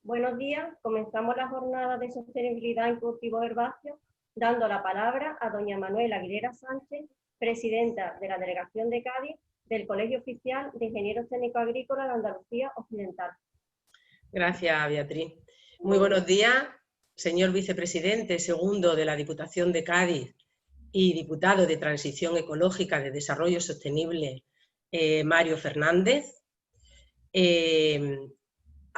Buenos días. Comenzamos la jornada de sostenibilidad en cultivos herbáceos, dando la palabra a doña Manuela Aguilera Sánchez, presidenta de la Delegación de Cádiz del Colegio Oficial de Ingenieros Técnicos Agrícolas de Andalucía Occidental. Gracias, Beatriz. Muy buenos días, señor vicepresidente segundo de la Diputación de Cádiz y diputado de Transición Ecológica de Desarrollo Sostenible, Mario Fernández.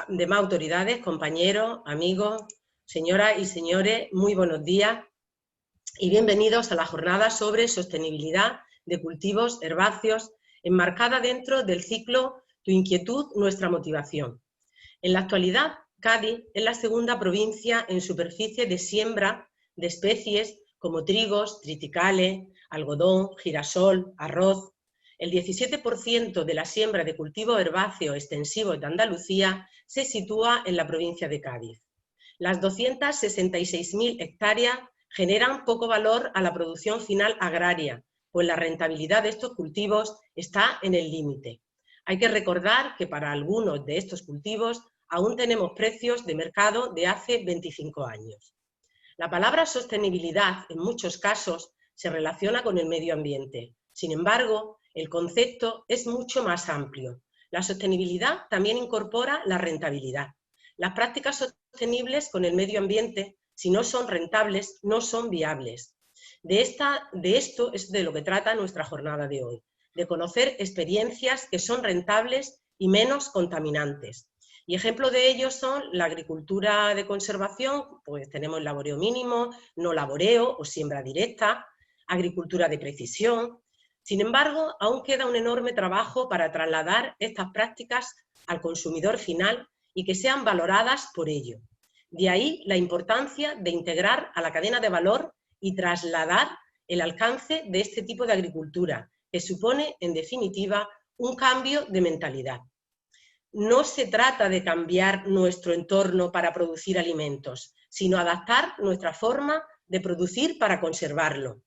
Demás autoridades, compañeros, amigos, señoras y señores, muy buenos días y bienvenidos a la jornada sobre sostenibilidad de cultivos herbáceos enmarcada dentro del ciclo Tu inquietud, nuestra motivación. En la actualidad, Cádiz es la segunda provincia en superficie de siembra de especies como trigos, triticales, algodón, girasol, arroz. El 17% de la siembra de cultivos herbáceos extensivos de Andalucía se sitúa en la provincia de Cádiz. Las 266.000 hectáreas generan poco valor a la producción final agraria, pues la rentabilidad de estos cultivos está en el límite. Hay que recordar que para algunos de estos cultivos aún tenemos precios de mercado de hace 25 años. La palabra sostenibilidad en muchos casos se relaciona con el medio ambiente. Sin embargo, el concepto es mucho más amplio. La sostenibilidad también incorpora la rentabilidad. Las prácticas sostenibles con el medio ambiente, si no son rentables, no son viables. De esto es de lo que trata nuestra jornada de hoy, de conocer experiencias que son rentables y menos contaminantes. Y ejemplo de ello son la agricultura de conservación, pues tenemos laboreo mínimo, no laboreo o siembra directa, agricultura de precisión. Sin embargo, aún queda un enorme trabajo para trasladar estas prácticas al consumidor final y que sean valoradas por ello. De ahí la importancia de integrar a la cadena de valor y trasladar el alcance de este tipo de agricultura, que supone, en definitiva, un cambio de mentalidad. No se trata de cambiar nuestro entorno para producir alimentos, sino adaptar nuestra forma de producir para conservarlo.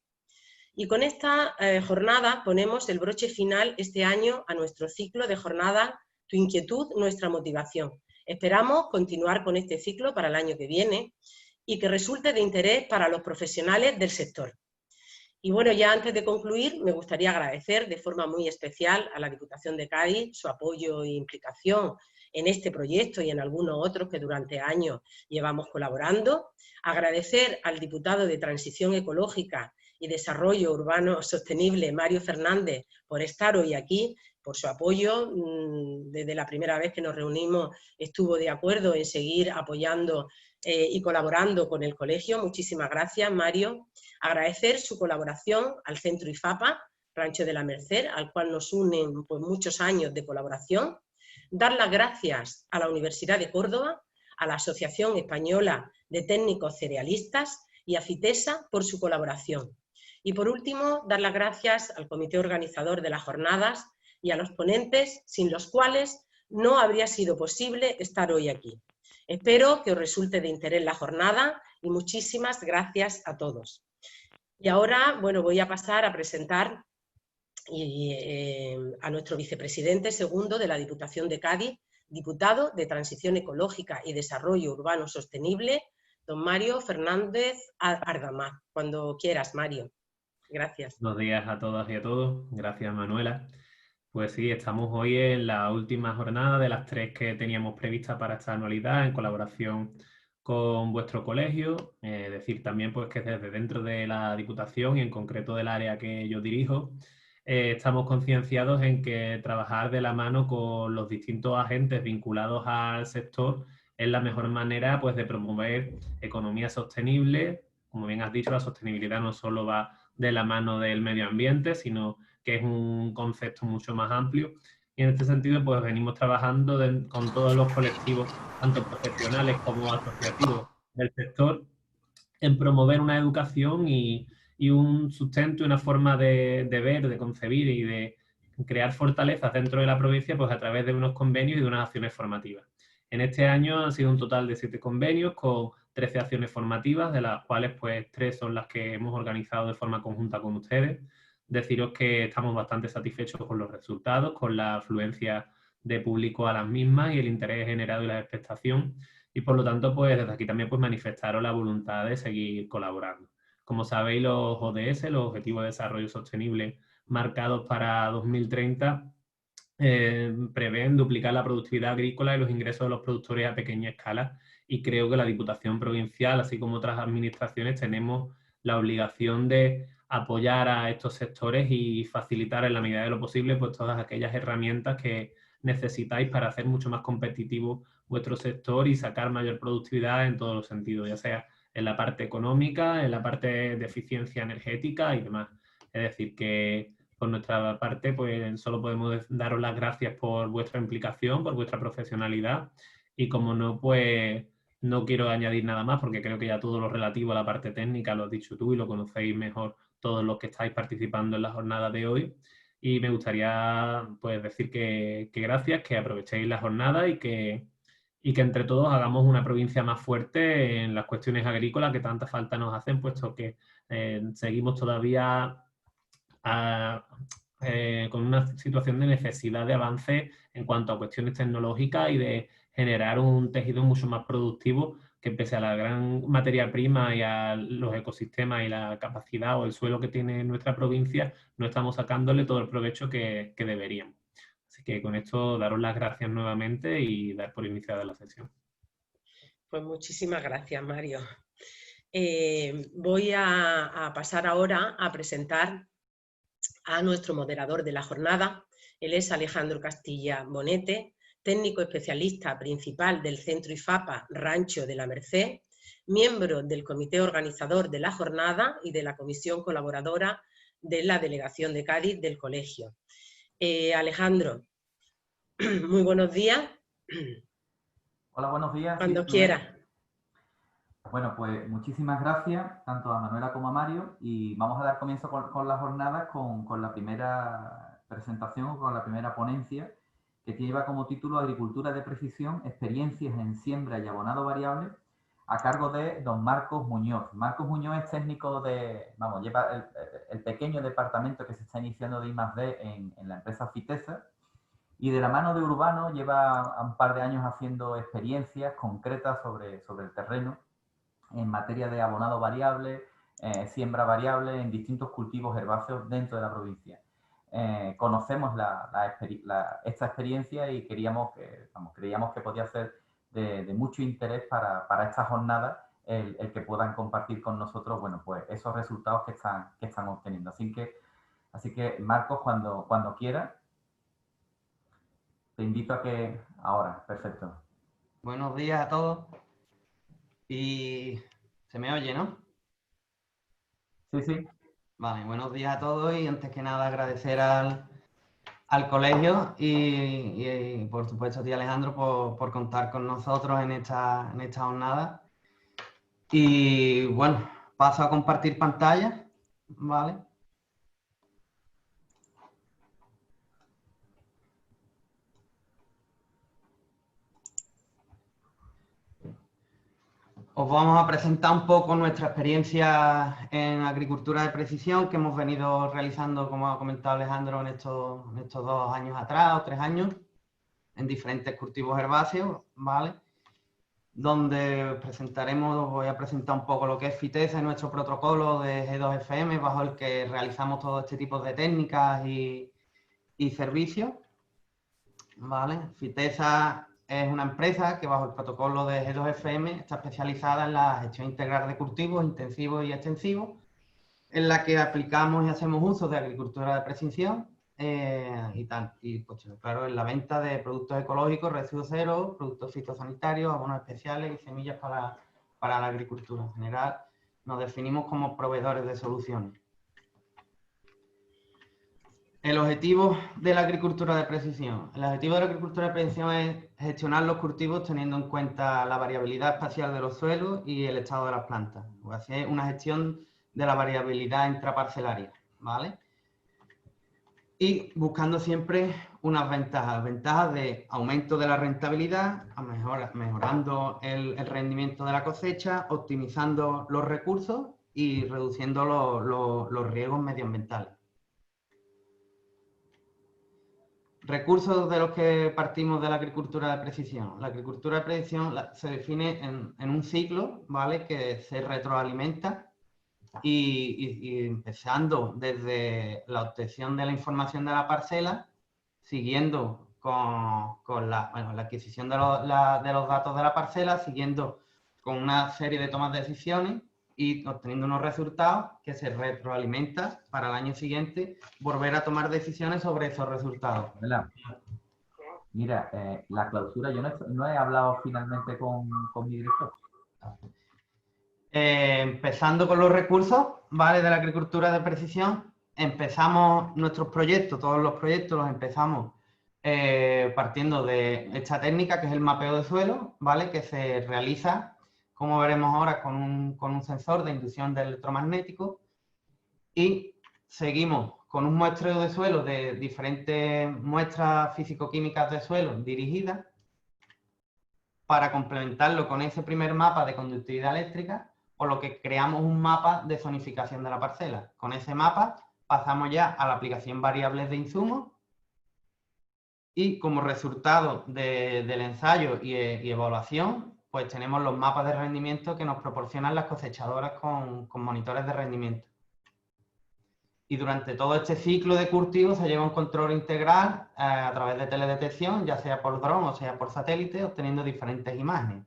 Y con esta jornada ponemos el broche final este año a nuestro ciclo de jornada Tu inquietud, nuestra motivación. Esperamos continuar con este ciclo para el año que viene y que resulte de interés para los profesionales del sector. Y bueno, ya antes de concluir, me gustaría agradecer de forma muy especial a la Diputación de Cádiz su apoyo e implicación en este proyecto y en algunos otros que durante años llevamos colaborando. Agradecer al diputado de Transición Ecológica y Desarrollo Urbano Sostenible, Mario Fernández, por estar hoy aquí, por su apoyo. Desde la primera vez que nos reunimos estuvo de acuerdo en seguir apoyando y colaborando con el colegio. Muchísimas gracias, Mario. Agradecer su colaboración al Centro IFAPA, Rancho de la Merced, al cual nos unen pues, muchos años de colaboración. Dar las gracias a la Universidad de Córdoba, a la Asociación Española de Técnicos Cerealistas y a FITESA por su colaboración. Y por último, dar las gracias al comité organizador de las jornadas y a los ponentes, sin los cuales no habría sido posible estar hoy aquí. Espero que os resulte de interés la jornada y muchísimas gracias a todos. Y ahora, bueno, voy a pasar a presentar a nuestro vicepresidente segundo de la Diputación de Cádiz, diputado de Transición Ecológica y Desarrollo Urbano Sostenible, don Mario Fernández Ardamás. Cuando quieras, Mario. Gracias. Buenos días a todas y a todos. Gracias, Manuela. Pues sí, estamos hoy en la última jornada de las 3 que teníamos previstas para esta anualidad en colaboración con vuestro colegio. Decir también pues, que desde dentro de la Diputación y en concreto del área que yo dirijo, estamos concienciados en que trabajar de la mano con los distintos agentes vinculados al sector es la mejor manera pues, de promover economía sostenible. Como bien has dicho, la sostenibilidad no solo va de la mano del medio ambiente, sino que es un concepto mucho más amplio. Y en este sentido, pues venimos trabajando con todos los colectivos, tanto profesionales como asociativos del sector, en promover una educación y un sustento y una forma de ver, de concebir y de crear fortalezas dentro de la provincia pues a través de unos convenios y de unas acciones formativas. En este año han sido un total de 7 convenios con 13 acciones formativas, de las cuales pues 3 son las que hemos organizado de forma conjunta con ustedes. Deciros que estamos bastante satisfechos con los resultados, con la afluencia de público a las mismas y el interés generado y la expectación y por lo tanto, pues desde aquí también pues manifestaron la voluntad de seguir colaborando. Como sabéis, los ODS, los Objetivos de Desarrollo Sostenible marcados para 2030, prevén duplicar la productividad agrícola y los ingresos de los productores a pequeña escala, y creo que la Diputación Provincial, así como otras administraciones, tenemos la obligación de apoyar a estos sectores y facilitar en la medida de lo posible pues todas aquellas herramientas que necesitáis para hacer mucho más competitivo vuestro sector y sacar mayor productividad en todos los sentidos, ya sea en la parte económica, en la parte de eficiencia energética y demás. Es decir, que por nuestra parte, pues solo podemos daros las gracias por vuestra implicación, por vuestra profesionalidad, y como no, pues no quiero añadir nada más porque creo que ya todo lo relativo a la parte técnica lo has dicho tú y lo conocéis mejor todos los que estáis participando en la jornada de hoy. Y me gustaría pues decir que gracias, que aprovechéis la jornada y que entre todos hagamos una provincia más fuerte en las cuestiones agrícolas que tanta falta nos hacen, puesto que seguimos todavía con una situación de necesidad de avance en cuanto a cuestiones tecnológicas y de generar un tejido mucho más productivo que, pese a la gran materia prima y a los ecosistemas y la capacidad o el suelo que tiene nuestra provincia, no estamos sacándole todo el provecho que deberíamos. Así que con esto daros las gracias nuevamente y dar por iniciada la sesión. Pues muchísimas gracias, Mario. Voy a pasar ahora a presentar a nuestro moderador de la jornada. Él es Alejandro Castilla Bonete, técnico especialista principal del Centro IFAPA Rancho de la Merced, miembro del comité organizador de la jornada y de la comisión colaboradora de la Delegación de Cádiz del colegio. Alejandro, muy buenos días. Hola, buenos días. Cuando sí, quieras. Bueno, pues muchísimas gracias tanto a Manuela como a Mario, y vamos a dar comienzo con la jornada con la primera presentación, con la primera ponencia, que lleva como título Agricultura de Precisión, experiencias en siembra y abonado variable, a cargo de don Marcos Muñoz. Marcos Muñoz es técnico lleva el pequeño departamento que se está iniciando de I+D en la empresa Fitesa, y de la mano de Urbano lleva un par de años haciendo experiencias concretas sobre el terreno en materia de abonado variable, siembra variable en distintos cultivos herbáceos dentro de la provincia. Conocemos esta experiencia y creíamos que podía ser de mucho interés para esta jornada el que puedan compartir con nosotros, bueno, pues esos resultados que están obteniendo. Así que Marcos, cuando quieras, te invito a que ahora, perfecto. Buenos días a todos. Y se me oye, ¿no? Sí, sí. Vale, buenos días a todos, y antes que nada agradecer al colegio y por supuesto a ti, Alejandro, por contar con nosotros en esta jornada. Y bueno, paso a compartir pantalla, ¿vale? Os vamos a presentar un poco nuestra experiencia en agricultura de precisión que hemos venido realizando, como ha comentado Alejandro, en estos 2 años atrás o 3 años, en diferentes cultivos herbáceos, ¿vale? Donde voy a presentar un poco lo que es Fitesa, nuestro protocolo de G2FM, bajo el que realizamos todo este tipo de técnicas y servicios, ¿vale? Fitesa es una empresa que, bajo el protocolo de G2FM, está especializada en la gestión integral de cultivos intensivos y extensivos, en la que aplicamos y hacemos uso de agricultura de precisión y pues, claro, en la venta de productos ecológicos, residuos cero, productos fitosanitarios, abonos especiales y semillas para la agricultura. En general, nos definimos como proveedores de soluciones. El objetivo de la agricultura de precisión. El objetivo de la agricultura de precisión es gestionar los cultivos teniendo en cuenta la variabilidad espacial de los suelos y el estado de las plantas. O hacer una gestión de la variabilidad intraparcelaria, ¿vale? Y buscando siempre unas ventajas de aumento de la rentabilidad, mejorando el rendimiento de la cosecha, optimizando los recursos y reduciendo los riesgos medioambientales. recursos de los que partimos de la agricultura de precisión. La agricultura de precisión se define en un ciclo, ¿vale? Que se retroalimenta y empezando desde la obtención de la información de la parcela, siguiendo con la adquisición de los datos de la parcela, siguiendo con una serie de tomas de decisiones y obteniendo unos resultados que se retroalimentan para el año siguiente volver a tomar decisiones sobre esos resultados. Mira, la clausura, yo no he hablado finalmente con mi director. Empezando con los recursos, ¿vale? De la agricultura de precisión, empezamos nuestros proyectos, todos los proyectos los empezamos partiendo de esta técnica que es el mapeo de suelo, ¿vale? Que se realiza, como veremos ahora, con un sensor de inducción de electromagnético, y seguimos con un muestreo de suelo de diferentes muestras físico-químicas de suelo dirigidas para complementarlo con ese primer mapa de conductividad eléctrica, por lo que creamos un mapa de zonificación de la parcela. Con ese mapa pasamos ya a la aplicación variables de insumos y como resultado del ensayo y evaluación, pues tenemos los mapas de rendimiento que nos proporcionan las cosechadoras con monitores de rendimiento. Y durante todo este ciclo de cultivo se lleva un control integral a través de teledetección, ya sea por dron o sea por satélite, obteniendo diferentes imágenes.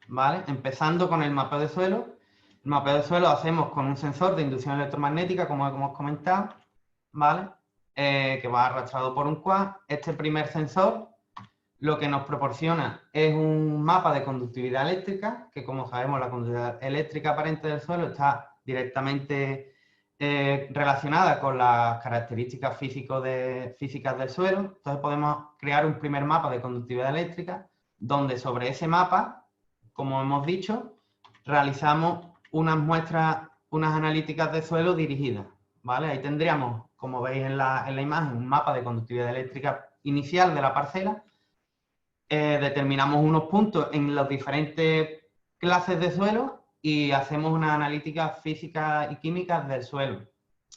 ¿Vale? Empezando con el mapeo de suelo. El mapeo de suelo lo hacemos con un sensor de inducción electromagnética, como hemos comentado, ¿vale? Que va arrastrado por un quad. Este primer sensor lo que nos proporciona es un mapa de conductividad eléctrica, que como sabemos la conductividad eléctrica aparente del suelo está directamente relacionada con las características físicas del suelo. Entonces podemos crear un primer mapa de conductividad eléctrica, donde sobre ese mapa, como hemos dicho, realizamos unas muestras, unas analíticas de suelo dirigidas, ¿vale? Ahí tendríamos, como veis en la imagen, un mapa de conductividad eléctrica inicial de la parcela. Determinamos unos puntos en las diferentes clases de suelo y hacemos una analítica física y química del suelo.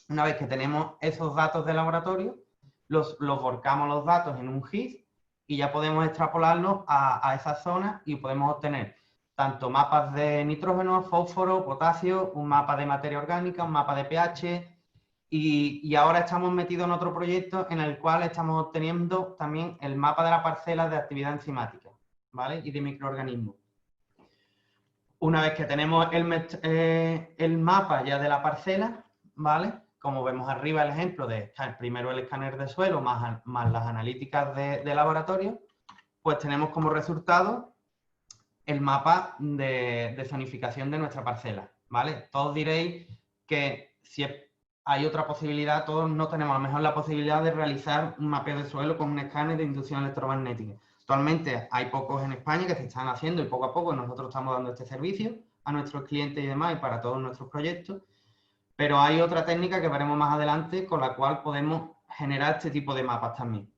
Una vez que tenemos esos datos de laboratorio, los volcamos los datos en un GIS y ya podemos extrapolarlos a esas zonas y podemos obtener tanto mapas de nitrógeno, fósforo, potasio, un mapa de materia orgánica, un mapa de pH. Y ahora estamos metidos en otro proyecto en el cual estamos obteniendo también el mapa de la parcela de actividad enzimática, ¿vale? Y de microorganismos. Una vez que tenemos el mapa ya de la parcela, ¿vale? Como vemos arriba el ejemplo de primero el escáner de suelo más las analíticas de laboratorio, pues tenemos como resultado el mapa de zonificación de nuestra parcela, ¿vale? Todos diréis que si hay otra posibilidad, todos no tenemos a lo mejor la posibilidad de realizar un mapeo de suelo con un escáner de inducción electromagnética. Actualmente hay pocos en España que se están haciendo y poco a poco nosotros estamos dando este servicio a nuestros clientes y demás y para todos nuestros proyectos, pero hay otra técnica que veremos más adelante con la cual podemos generar este tipo de mapas también,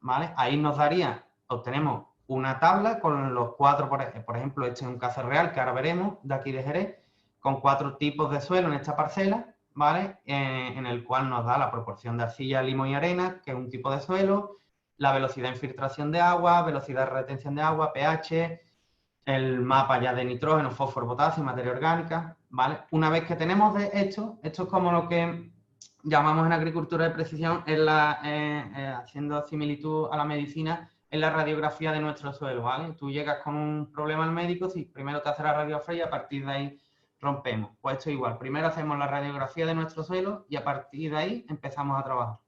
¿vale? Ahí nos daría, obtenemos una tabla con los 4, por ejemplo, este es un caso real que ahora veremos de aquí de Jerez, con 4 tipos de suelo en esta parcela, ¿vale? En el cual nos da la proporción de arcilla, limo y arena, que es un tipo de suelo, la velocidad de infiltración de agua, velocidad de retención de agua, pH, el mapa ya de nitrógeno, fósforo, potasio, materia orgánica, ¿vale? Una vez que tenemos esto es como lo que llamamos en agricultura de precisión, haciendo similitud a la medicina, en la radiografía de nuestro suelo, ¿vale? Tú llegas con un problema al médico, si primero te hace la radiografía y a partir de ahí rompemos. Pues esto igual, primero hacemos la radiografía de nuestro suelo y a partir de ahí empezamos a trabajar.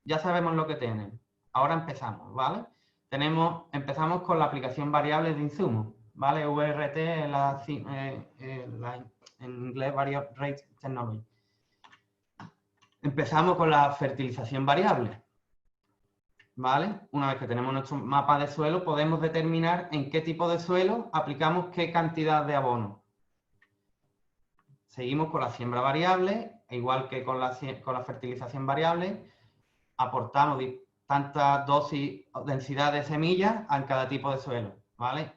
Ya sabemos lo que tenemos, ahora empezamos, ¿vale? Empezamos con la aplicación variable de insumos, ¿vale? VRT en inglés Variable Rate Technology. Empezamos con la fertilización variable, ¿vale? Una vez que tenemos nuestro mapa de suelo, podemos determinar en qué tipo de suelo aplicamos qué cantidad de abono. Seguimos con la siembra variable, igual que con la fertilización variable, aportamos tantas dosis o densidad de semillas en cada tipo de suelo, ¿vale?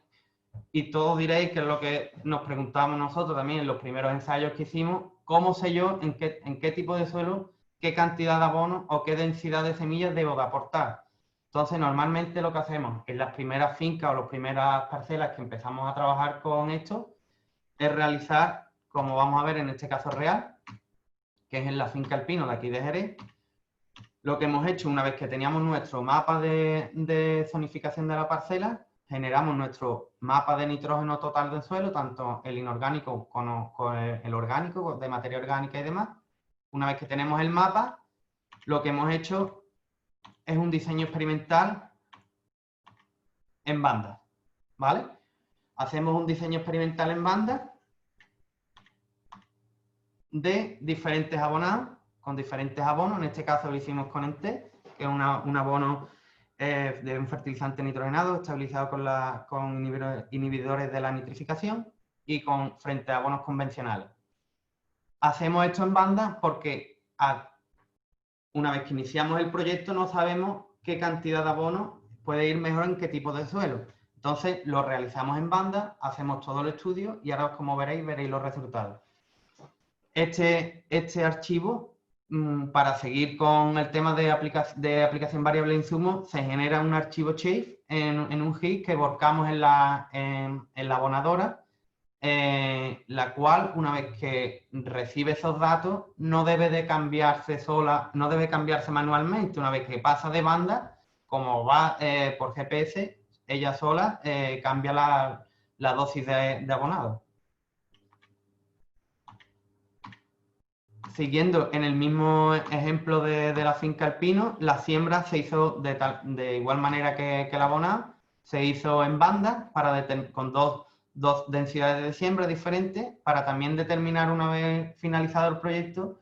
Y todos diréis que es lo que nos preguntamos nosotros también en los primeros ensayos que hicimos, ¿cómo sé yo en qué tipo de suelo qué cantidad de abono o qué densidad de semillas debo de aportar. Entonces, normalmente lo que hacemos en las primeras fincas o las primeras parcelas que empezamos a trabajar con esto es realizar, como vamos a ver en este caso real, que es en la finca El Pino de aquí de Jerez. Lo que hemos hecho una vez que teníamos nuestro mapa de zonificación de la parcela, generamos nuestro mapa de nitrógeno total del suelo, tanto el inorgánico como el orgánico, de materia orgánica y demás. Una vez que tenemos el mapa, lo que hemos hecho es un diseño experimental en bandas, ¿vale? Hacemos un diseño experimental en bandas de diferentes abonados, con diferentes abonos. En este caso lo hicimos con ENTE, que es un abono de un fertilizante nitrogenado estabilizado con inhibidores de la nitrificación y frente a abonos convencionales. Hacemos esto en banda porque una vez que iniciamos el proyecto no sabemos qué cantidad de abono puede ir mejor en qué tipo de suelo. Entonces lo realizamos en banda, hacemos todo el estudio y ahora, como veréis los resultados. Este archivo, para seguir con el tema de aplicación variable de insumos, se genera un archivo shape en un GIS que volcamos en la abonadora, la cual, una vez que recibe esos datos, no debe de cambiarse no debe cambiarse manualmente. Una vez que pasa de banda, como va por GPS, ella sola cambia la dosis de abonado. Siguiendo en el mismo ejemplo de la finca El Pino, la siembra se hizo de igual manera que el abonado, se hizo en bandas con dos densidades de siembra diferentes para también determinar, una vez finalizado el proyecto,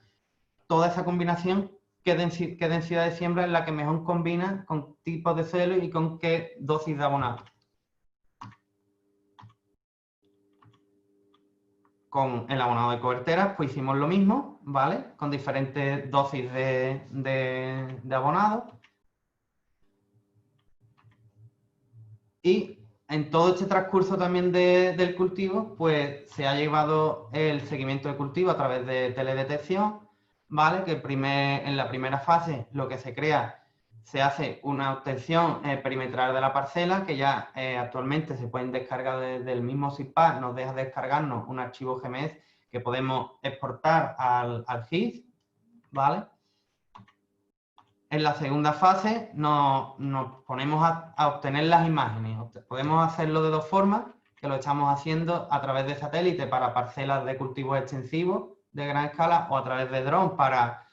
toda esa combinación, qué densidad de siembra es la que mejor combina con tipos de suelo y con qué dosis de abonado. Con el abonado de coberteras, pues hicimos lo mismo, ¿vale? Con diferentes dosis de abonado. Y en todo este transcurso también del cultivo, pues se ha llevado el seguimiento de cultivo a través de teledetección, ¿vale? Que en la primera fase lo que se crea, se hace una obtención perimetral de la parcela, que ya actualmente se pueden descargar desde el mismo SIGPARC, nos deja descargarnos un archivo GMS que podemos exportar al GIS, ¿vale? En la segunda fase nos ponemos a obtener las imágenes. Podemos hacerlo de dos formas, que lo estamos haciendo a través de satélite para parcelas de cultivos extensivos de gran escala o a través de dron para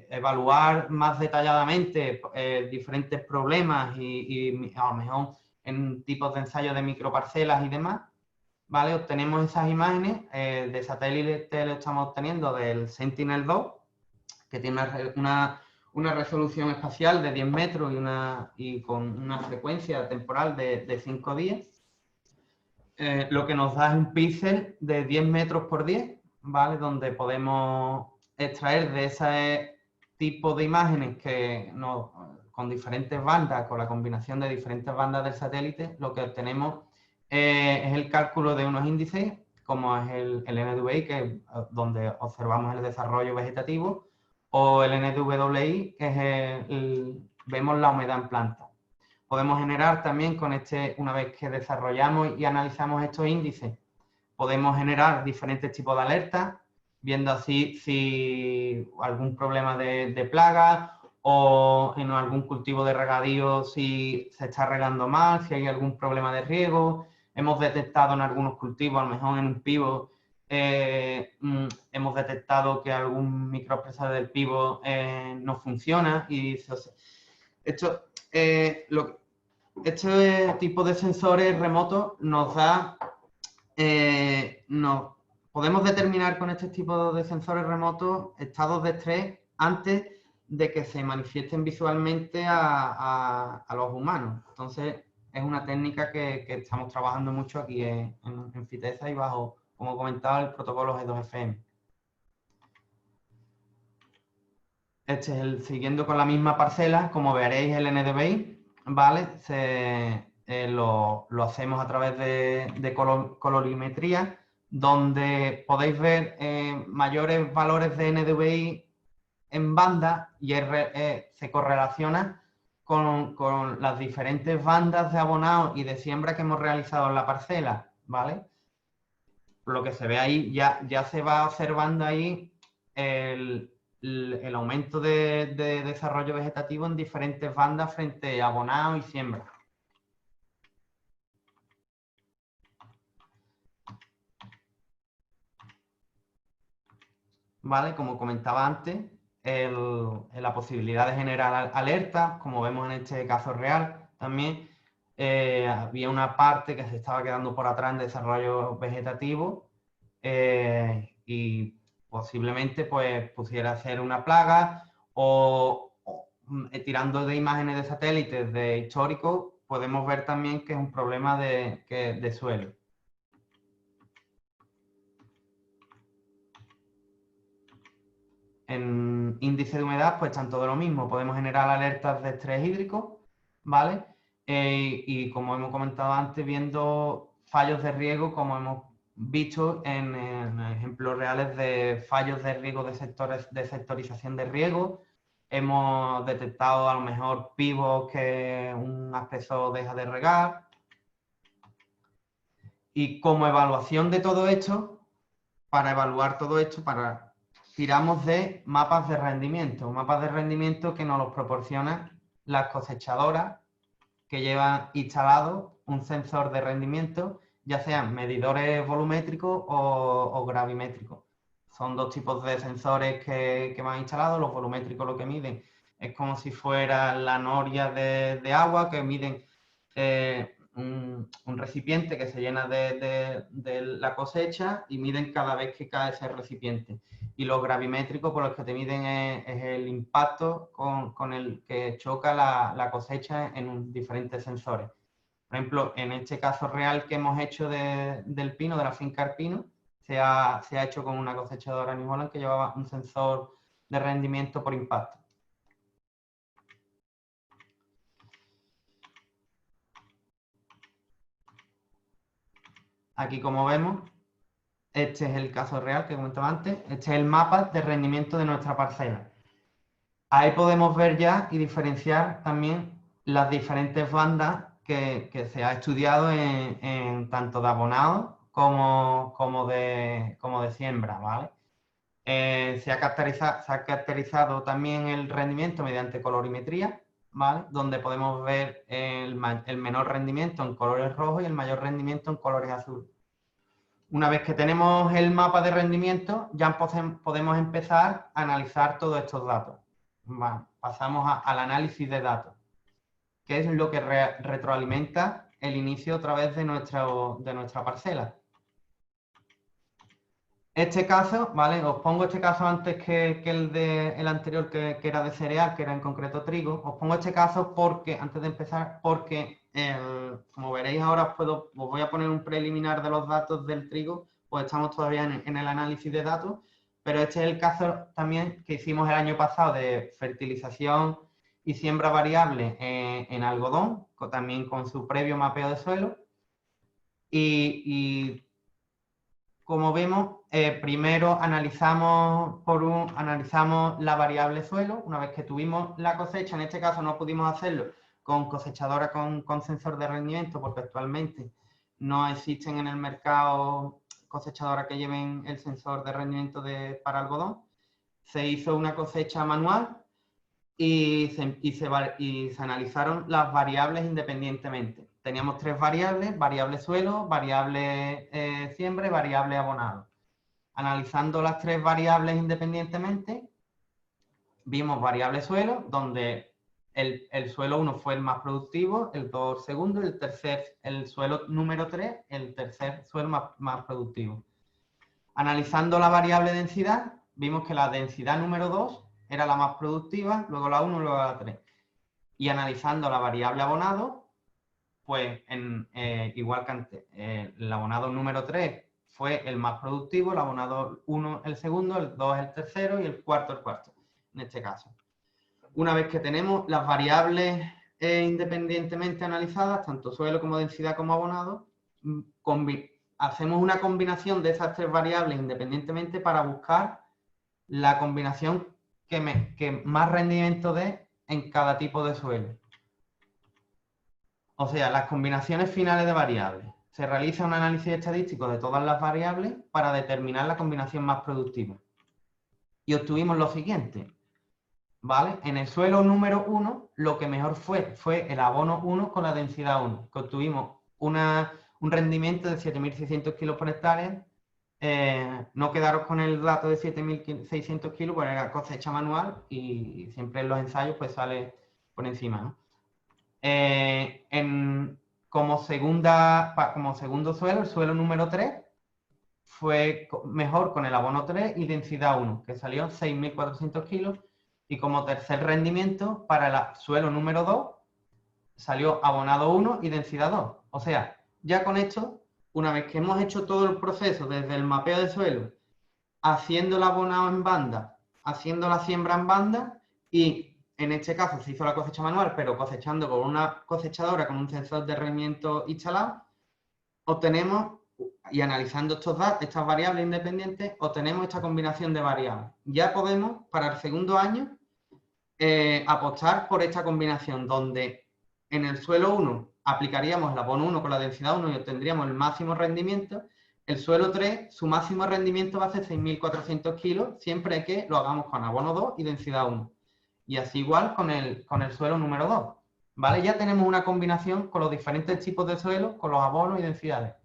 evaluar más detalladamente diferentes problemas y a lo mejor en tipos de ensayos de microparcelas y demás, ¿vale? Obtenemos esas imágenes de satélite, lo estamos obteniendo del Sentinel-2, que tiene una resolución espacial de 10 metros y con una frecuencia temporal de 5 días. Lo que nos da es un píxel de 10 metros por 10, ¿vale? Donde podemos extraer de ese tipo de imágenes con diferentes bandas, con la combinación de diferentes bandas del satélite, lo que obtenemos es el cálculo de unos índices, como es el NDVI, que es donde observamos el desarrollo vegetativo, o el NDWI, que es vemos la humedad en planta. Podemos generar también una vez que desarrollamos y analizamos estos índices, podemos generar diferentes tipos de alertas, viendo así si algún problema de plaga o en algún cultivo de regadío si se está regando mal, si hay algún problema de riego. Hemos detectado en algunos cultivos, a lo mejor en un pivo, hemos detectado que algún microexpresor del pivo no funciona y este tipo de sensores remotos nos da, podemos determinar con este tipo de sensores remotos estados de estrés antes de que se manifiesten visualmente a los humanos. Entonces, es una técnica que estamos trabajando mucho aquí en FITESA y bajo, como comentaba, el protocolo G2FM. Siguiendo con la misma parcela, como veréis el NDVI, ¿vale? Lo hacemos a través de colorimetría, donde podéis ver mayores valores de NDVI en banda y se correlaciona con las diferentes bandas de abonado y de siembra que hemos realizado en la parcela, ¿vale? Lo que se ve ahí, ya se va observando ahí el aumento de desarrollo vegetativo en diferentes bandas frente a abonado y siembra. ¿Vale? Como comentaba antes, la posibilidad de generar alertas, como vemos en este caso real, también había una parte que se estaba quedando por atrás en desarrollo vegetativo y posiblemente pues pudiera ser una plaga o tirando de imágenes de satélites de histórico, podemos ver también que es un problema de suelo. En índice de humedad, pues tanto de lo mismo, podemos generar alertas de estrés hídrico, ¿vale? Y como hemos comentado antes, viendo fallos de riego, como hemos visto en ejemplos reales de fallos de riego de sectorización de riego, hemos detectado a lo mejor pivos que un aspersor deja de regar. Y como evaluación de todo esto, para evaluar todo esto, tiramos de mapas de rendimiento que nos los proporcionan las cosechadoras que llevan instalado un sensor de rendimiento, ya sean medidores volumétricos o gravimétricos. Son dos tipos de sensores que van instalados. Los volumétricos lo que miden es como si fuera la noria de agua, que miden un recipiente que se llena de la cosecha y miden cada vez que cae ese recipiente. Y los gravimétricos, por los que te miden es el impacto con el que choca la cosecha en diferentes sensores. Por ejemplo, en este caso real que hemos hecho del pino, de la finca del pino, se ha hecho con una cosechadora New Holland que llevaba un sensor de rendimiento por impacto. Aquí, como vemos, este es el caso real que comentaba antes. Este es el mapa de rendimiento de nuestra parcela. Ahí podemos ver ya y diferenciar también las diferentes bandas que se ha estudiado en tanto de abonado como de siembra, ¿vale? Se ha caracterizado también el rendimiento mediante colorimetría, ¿vale? Donde podemos ver el menor rendimiento en colores rojos y el mayor rendimiento en colores azules. Una vez que tenemos el mapa de rendimiento, ya podemos empezar a analizar todos estos datos. Vale, pasamos al análisis de datos, que es lo que retroalimenta el inicio otra vez de nuestra parcela. Este caso, ¿vale? Os pongo este caso antes que el anterior, que era de cereal, que era en concreto trigo. Os pongo este caso porque, antes de empezar, porque, como veréis ahora, os voy a poner un preliminar de los datos del trigo, pues estamos todavía en el análisis de datos, pero este es el caso también que hicimos el año pasado de fertilización y siembra variable en algodón, también con su previo mapeo de suelo. Y como vemos, primero analizamos la variable suelo. Una vez que tuvimos la cosecha, en este caso no pudimos hacerlo con cosechadora con sensor de rendimiento, porque actualmente no existen en el mercado cosechadoras que lleven el sensor de rendimiento para algodón. Se hizo una cosecha manual y se analizaron las variables independientemente. Teníamos tres variables: variable suelo, variable siembra y variable abonado. Analizando las tres variables independientemente, vimos variable suelo, donde el suelo 1 fue el más productivo, el 2 segundo, el suelo número 3, el tercer suelo más productivo. Analizando la variable densidad, vimos que la densidad número 2 era la más productiva, luego la 1, luego la 3. Y analizando la variable abonado, pues igual que antes, el abonado número 3 fue el más productivo, el abonado 1 el segundo, el 2 el tercero y el cuarto en este caso. Una vez que tenemos las variables independientemente analizadas, tanto suelo como densidad como abonado, hacemos una combinación de esas tres variables independientemente para buscar la combinación que más rendimiento dé en cada tipo de suelo. O sea, las combinaciones finales de variables. Se realiza un análisis estadístico de todas las variables para determinar la combinación más productiva. Y obtuvimos lo siguiente, ¿vale? En el suelo número 1, lo que mejor fue el abono 1 con la densidad 1, que obtuvimos un rendimiento de 7.600 kilos por hectárea. No quedaros con el dato de 7.600 kilos, porque era cosecha manual y siempre en los ensayos pues sale por encima, ¿no? Como segundo suelo, el suelo número 3 fue mejor con el abono 3 y densidad 1, que salió 6.400 kilos. Y como tercer rendimiento, para el suelo número 2, salió abonado 1 y densidad 2. O sea, ya con esto, una vez que hemos hecho todo el proceso, desde el mapeo de suelo, haciendo el abonado en banda, haciendo la siembra en banda, y en este caso se hizo la cosecha manual, pero cosechando con una cosechadora con un sensor de rendimiento instalado, obtenemos, y analizando estos datos, estas variables independientes, obtenemos esta combinación de variables. Ya podemos, para el segundo año, apostar por esta combinación, donde en el suelo 1 aplicaríamos el abono 1 con la densidad 1 y obtendríamos el máximo rendimiento. El suelo 3, su máximo rendimiento va a ser 6.400 kilos, siempre que lo hagamos con abono 2 y densidad 1. Y así igual con el suelo número 2. ¿Vale? Ya tenemos una combinación con los diferentes tipos de suelo, con los abonos y densidades.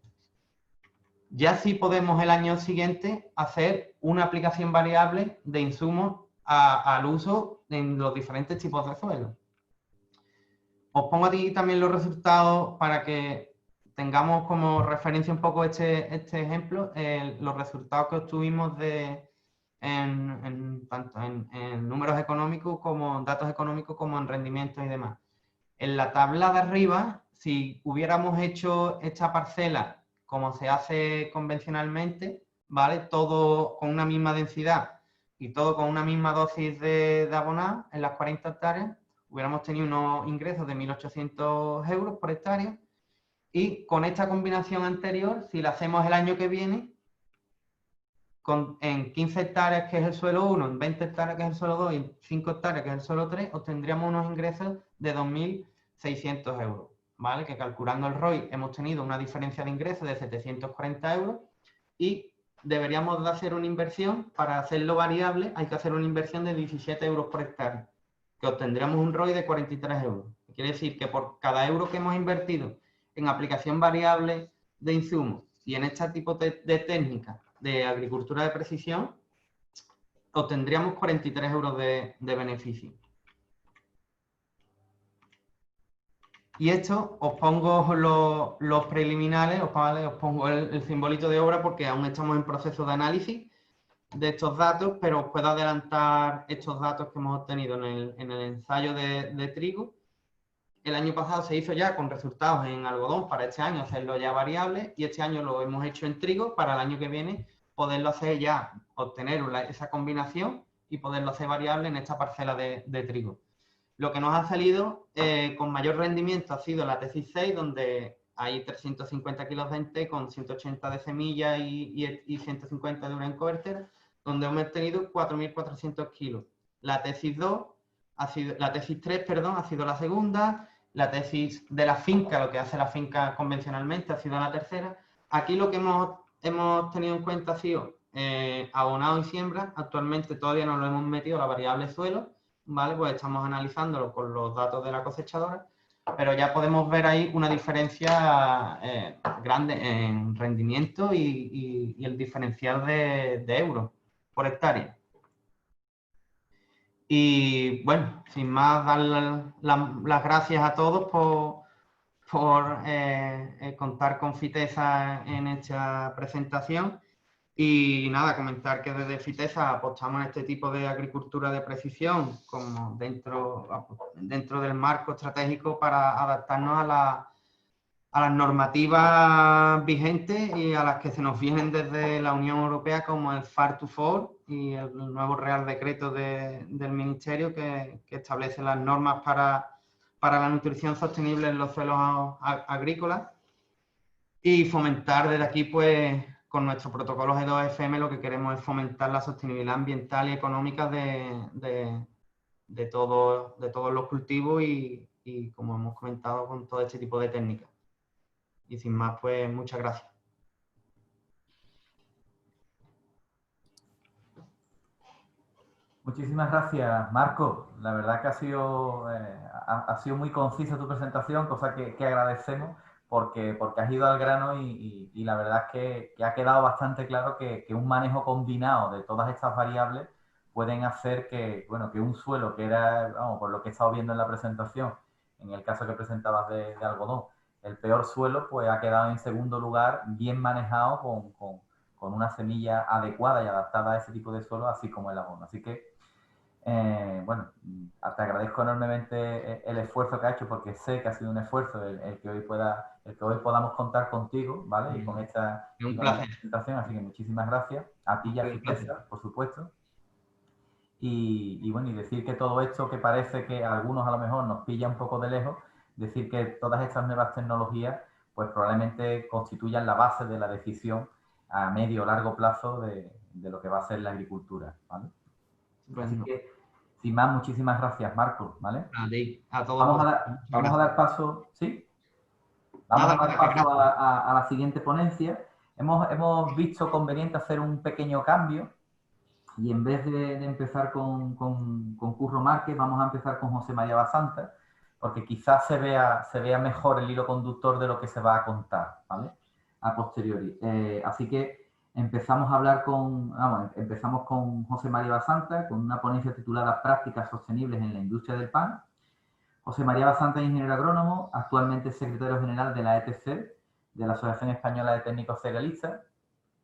Ya sí podemos el año siguiente hacer una aplicación variable de insumos al uso en los diferentes tipos de suelo. Os pongo aquí también los resultados para que tengamos como referencia un poco este ejemplo, los resultados que obtuvimos tanto en números económicos como en datos económicos como en rendimientos y demás. En la tabla de arriba, si hubiéramos hecho esta parcela como se hace convencionalmente, ¿vale? Todo con una misma densidad y todo con una misma dosis de abonado en las 40 hectáreas, hubiéramos tenido unos ingresos de 1.800 euros por hectárea. Y con esta combinación anterior, si la hacemos el año que viene, en 15 hectáreas, que es el suelo 1, en 20 hectáreas, que es el suelo 2, y en 5 hectáreas, que es el suelo 3, obtendríamos unos ingresos de 2.600 euros, ¿vale? Que calculando el ROI hemos tenido una diferencia de ingresos de 740 euros y deberíamos de hacer una inversión, para hacerlo variable, hay que hacer una inversión de 17 euros por hectárea, que obtendríamos un ROI de 43 euros. Quiere decir que por cada euro que hemos invertido en aplicación variable de insumos y en este tipo de técnicas de agricultura de precisión, obtendríamos 43 euros de beneficio. Y esto os pongo los preliminares, os pongo el simbolito de obra porque aún estamos en proceso de análisis de estos datos, pero os puedo adelantar estos datos que hemos obtenido en el ensayo de trigo. El año pasado se hizo ya con resultados en algodón, para este año hacerlo ya variable, y este año lo hemos hecho en trigo, para el año que viene poderlo hacer ya, obtener esa combinación y poderlo hacer variable en esta parcela de trigo. Lo que nos ha salido con mayor rendimiento ha sido la tesis 6, donde hay 350 kilos de ente con 180 de semilla y 150 de Urea Converter, donde hemos tenido 4.400 kilos. La tesis 3, perdón, ha sido la segunda. La tesis de la finca, lo que hace la finca convencionalmente, ha sido la tercera. Aquí lo que hemos tenido en cuenta ha sido abonado y siembra. Actualmente todavía no lo hemos metido la variable suelo, ¿vale? Pues estamos analizándolo con los datos de la cosechadora, pero ya podemos ver ahí una diferencia grande en rendimiento y el diferencial de euros por hectárea. Y bueno, sin más, dar las gracias a todos por contar con Fitesa en esta presentación. Y nada, comentar que desde Fitesa apostamos en este tipo de agricultura de precisión como dentro del marco estratégico para adaptarnos a las normativas vigentes y a las que se nos vienen desde la Unión Europea, como el Farm to Fork y el nuevo Real Decreto del Ministerio que establece las normas para la nutrición sostenible en los suelos agrícolas. Y fomentar desde aquí, pues, con nuestro protocolo G2FM, lo que queremos es fomentar la sostenibilidad ambiental y económica de todos los cultivos y, como hemos comentado, con todo este tipo de técnicas. Y sin más, pues, muchas gracias. Muchísimas gracias, Marco. La verdad que ha sido muy concisa tu presentación, cosa que agradecemos porque has ido al grano y la verdad es que ha quedado bastante claro que un manejo combinado de todas estas variables pueden hacer que un suelo que era, vamos, por lo que he estado viendo en la presentación, en el caso que presentabas de algodón, el peor suelo, pues ha quedado en segundo lugar, bien manejado con una semilla adecuada y adaptada a ese tipo de suelo, así como el abono. Así que te agradezco enormemente el esfuerzo que ha hecho, porque sé que ha sido un esfuerzo el que hoy podamos contar contigo, ¿vale? Y con esta presentación, así que muchísimas gracias a ti y a César, por supuesto. Y decir que todo esto, que parece que a algunos a lo mejor nos pilla un poco de lejos, decir que todas estas nuevas tecnologías pues probablemente constituyan la base de la decisión a medio o largo plazo de lo que va a ser la agricultura, ¿vale? Así que, sin más, muchísimas gracias, Marco, ¿vale? A todos. Vamos a dar paso, ¿sí? Vamos a dar paso a la siguiente ponencia. Hemos visto conveniente hacer un pequeño cambio y en vez de empezar con Curro Márquez, vamos a empezar con José María Basanta, porque quizás se vea mejor el hilo conductor de lo que se va a contar, ¿vale? A posteriori. Así que empezamos con José María Basanta, con una ponencia titulada Prácticas sostenibles en la industria del pan. José María Basanta es ingeniero agrónomo, actualmente es secretario general de la ETC, de la Asociación Española de Técnicos Cerealistas,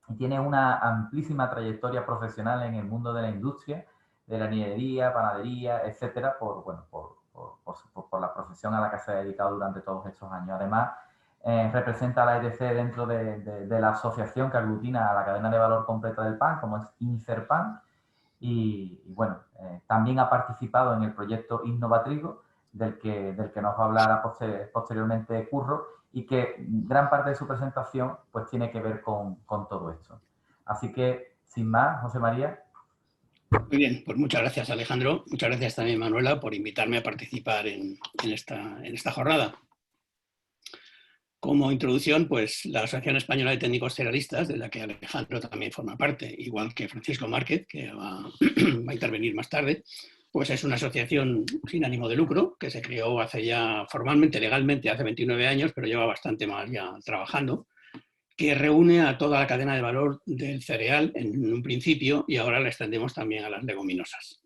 y tiene una amplísima trayectoria profesional en el mundo de la industria, de la ganadería, panadería, etcétera, por la profesión a la que se ha dedicado durante todos estos años. Además, representa a la ETC dentro de la asociación que aglutina a la cadena de valor completa del pan, como es Inserpan, también ha participado en el proyecto Innovatrigo, del que nos va a hablar posteriormente Curro, y que gran parte de su presentación pues tiene que ver con todo esto. Así que, sin más, José María. Muy bien, pues muchas gracias, Alejandro. Muchas gracias también, Manuela, por invitarme a participar en esta jornada. Como introducción, pues la Asociación Española de Técnicos Cerealistas, de la que Alejandro también forma parte, igual que Francisco Márquez, que va a intervenir más tarde, pues es una asociación sin ánimo de lucro que se creó hace ya formalmente, legalmente, hace 29 años, pero lleva bastante más ya trabajando, que reúne a toda la cadena de valor del cereal en un principio y ahora la extendemos también a las leguminosas.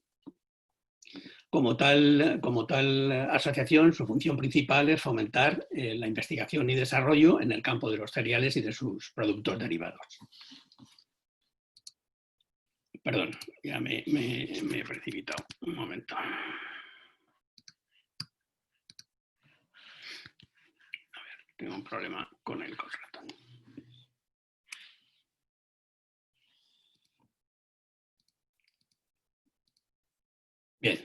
Como tal asociación, su función principal es fomentar la investigación y desarrollo en el campo de los cereales y de sus productos derivados. Perdón, ya me he precipitado. Un momento. A ver, tengo un problema con el ratón. Bien,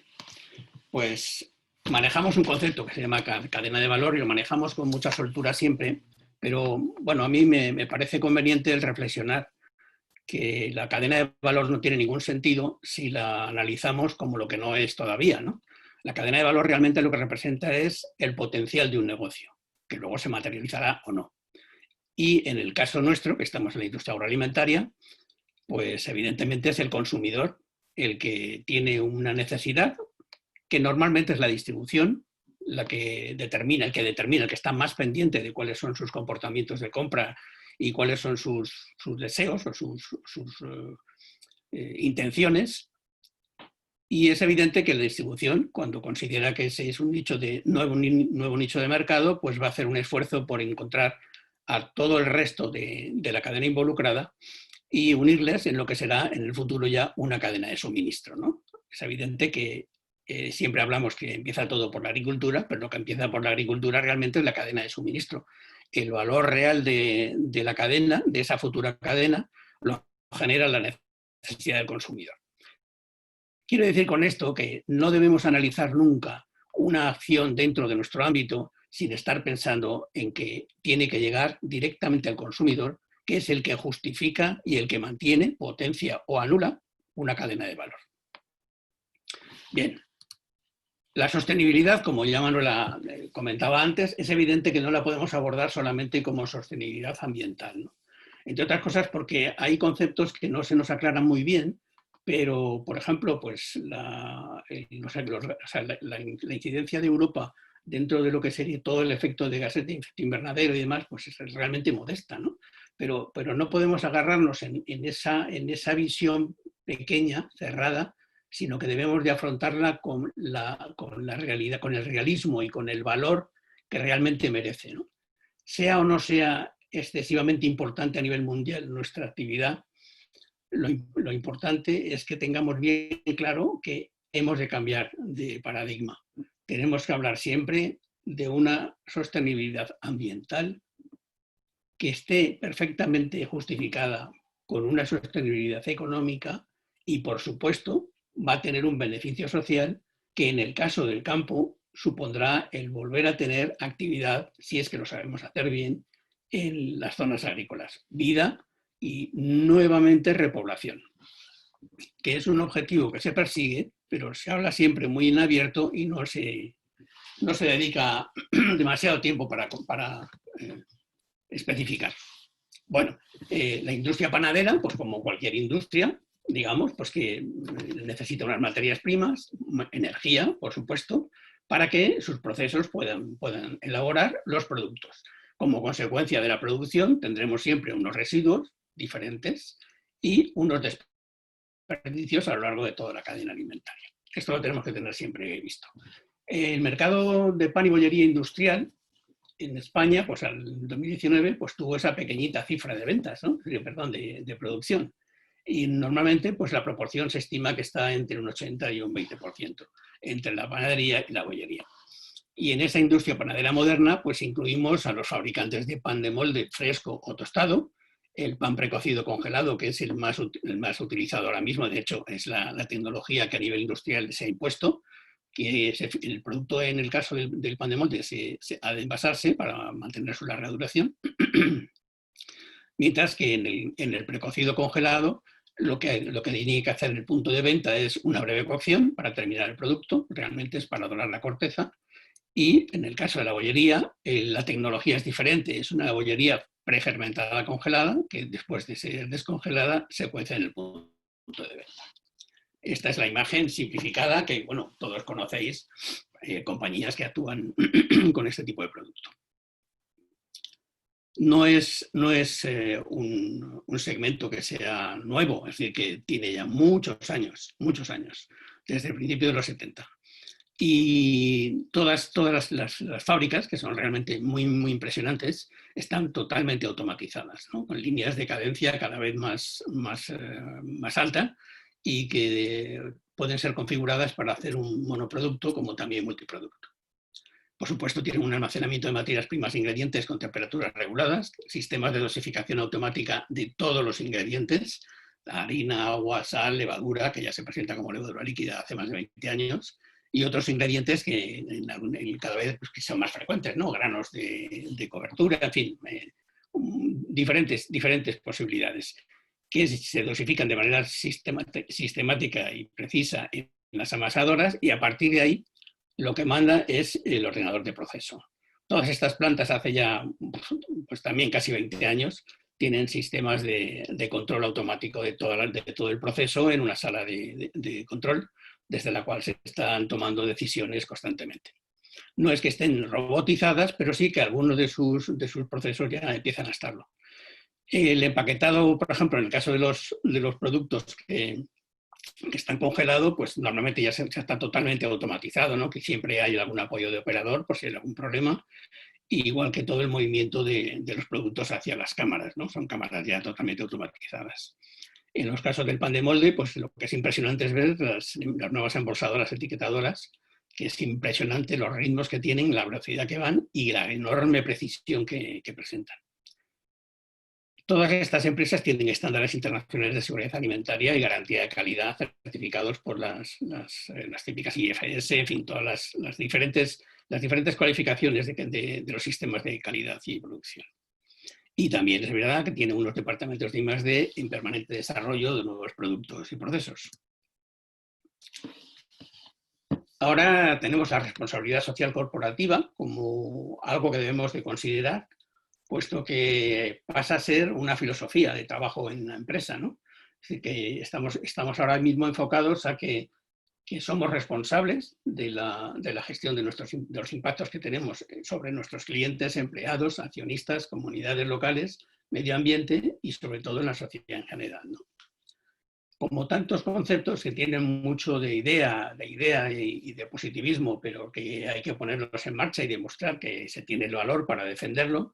pues manejamos un concepto que se llama cadena de valor y lo manejamos con mucha soltura siempre, pero bueno, a mí me parece conveniente el reflexionar que la cadena de valor no tiene ningún sentido si la analizamos como lo que no es todavía, ¿no? La cadena de valor realmente lo que representa es el potencial de un negocio, que luego se materializará o no. Y en el caso nuestro, que estamos en la industria agroalimentaria, pues evidentemente es el consumidor el que tiene una necesidad, que normalmente es la distribución, el que determina, el que está más pendiente de cuáles son sus comportamientos de compra y cuáles son sus deseos o sus intenciones. Y es evidente que la distribución, cuando considera que ese es un nuevo nicho de mercado, pues va a hacer un esfuerzo por encontrar a todo el resto de la cadena involucrada y unirles en lo que será en el futuro ya una cadena de suministro, ¿no? Es evidente que siempre hablamos que empieza todo por la agricultura, pero lo que empieza por la agricultura realmente es la cadena de suministro. El valor real de la cadena, de esa futura cadena, lo genera la necesidad del consumidor. Quiero decir con esto que no debemos analizar nunca una acción dentro de nuestro ámbito sin estar pensando en que tiene que llegar directamente al consumidor, que es el que justifica y el que mantiene, potencia o anula una cadena de valor. Bien, la sostenibilidad, como ya Manuela comentaba antes, es evidente que no la podemos abordar solamente como sostenibilidad ambiental, ¿no? Entre otras cosas porque hay conceptos que no se nos aclaran muy bien, pero, por ejemplo, pues la incidencia de Europa dentro de lo que sería todo el efecto de gases de efecto invernadero y demás, pues es realmente modesta, ¿no? Pero no podemos agarrarnos en esa visión pequeña, cerrada, sino que debemos de afrontarla con la realidad, con el realismo y con el valor que realmente merece, ¿no? Sea o no sea excesivamente importante a nivel mundial nuestra actividad, lo importante es que tengamos bien claro que hemos de cambiar de paradigma. Tenemos que hablar siempre de una sostenibilidad ambiental que esté perfectamente justificada con una sostenibilidad económica y, por supuesto, va a tener un beneficio social que en el caso del campo supondrá el volver a tener actividad, si es que lo sabemos hacer bien, en las zonas agrícolas. Vida y nuevamente repoblación, que es un objetivo que se persigue, pero se habla siempre muy en abierto y no se dedica demasiado tiempo para especificar. Bueno, la industria panadera, pues como cualquier industria, digamos, pues que necesita unas materias primas, energía, por supuesto, para que sus procesos puedan elaborar los productos. Como consecuencia de la producción tendremos siempre unos residuos diferentes y unos desperdicios a lo largo de toda la cadena alimentaria. Esto lo tenemos que tener siempre visto. El mercado de pan y bollería industrial en España, pues al 2019, pues tuvo esa pequeñita cifra de ventas, ¿no? Perdón, de producción. Y normalmente, pues la proporción se estima que está entre un 80 y un 20%, entre la panadería y la bollería. Y en esa industria panadera moderna, pues incluimos a los fabricantes de pan de molde fresco o tostado, el pan precocido congelado, que es el más utilizado ahora mismo, de hecho es la tecnología que a nivel industrial se ha impuesto, que el producto en el caso del pan de molde se ha de envasarse para mantener su larga duración, mientras que en el precocido congelado lo que tiene que hacer el punto de venta es una breve cocción para terminar el producto, realmente es para dorar la corteza, y en el caso de la bollería la tecnología es diferente, es una bollería prefermentada congelada que después de ser descongelada se cuece en el punto de venta. Esta es la imagen simplificada que, bueno, todos conocéis, compañías que actúan con este tipo de producto. No es un segmento que sea nuevo, es decir, que tiene ya muchos años, desde el principio de los 70. Y todas las fábricas, que son realmente muy, muy impresionantes, están totalmente automatizadas, ¿no? Con líneas de cadencia cada vez más alta y que pueden ser configuradas para hacer un monoproducto como también multiproducto. Por supuesto, tienen un almacenamiento de materias primas e ingredientes con temperaturas reguladas, sistemas de dosificación automática de todos los ingredientes, harina, agua, sal, levadura, que ya se presenta como levadura líquida hace más de 20 años, y otros ingredientes que cada vez pues, que son más frecuentes, ¿no? Granos de cobertura, en fin, diferentes posibilidades que se dosifican de manera sistemática y precisa en las amasadoras y a partir de ahí lo que manda es el ordenador de proceso. Todas estas plantas hace ya pues también casi 20 años tienen sistemas de control automático de todo el proceso en una sala de control desde la cual se están tomando decisiones constantemente. No es que estén robotizadas, pero sí que algunos de sus procesos ya empiezan a estarlo. El empaquetado, por ejemplo, en el caso de los productos que están congelados, pues normalmente ya está totalmente automatizado, ¿no? Que siempre hay algún apoyo de operador por si hay algún problema, igual que todo el movimiento de los productos hacia las cámaras, ¿no? Son cámaras ya totalmente automatizadas. En los casos del pan de molde, pues lo que es impresionante es ver las nuevas embolsadoras etiquetadoras, que es impresionante los ritmos que tienen, la velocidad que van y la enorme precisión que presentan. Todas estas empresas tienen estándares internacionales de seguridad alimentaria y garantía de calidad certificados por las típicas IFS, en fin, todas las diferentes las diferentes cualificaciones de los sistemas de calidad y producción. Y también es verdad que tiene unos departamentos de I+D en permanente desarrollo de nuevos productos y procesos. Ahora tenemos la responsabilidad social corporativa como algo que debemos de considerar, puesto que pasa a ser una filosofía de trabajo en una empresa, ¿no? Es decir, que estamos ahora mismo enfocados a que somos responsables de la gestión de los impactos que tenemos sobre nuestros clientes, empleados, accionistas, comunidades locales, medio ambiente y sobre todo en la sociedad en general, ¿no? Como tantos conceptos que tienen mucho de idea y de positivismo, pero que hay que ponerlos en marcha y demostrar que se tiene el valor para defenderlo,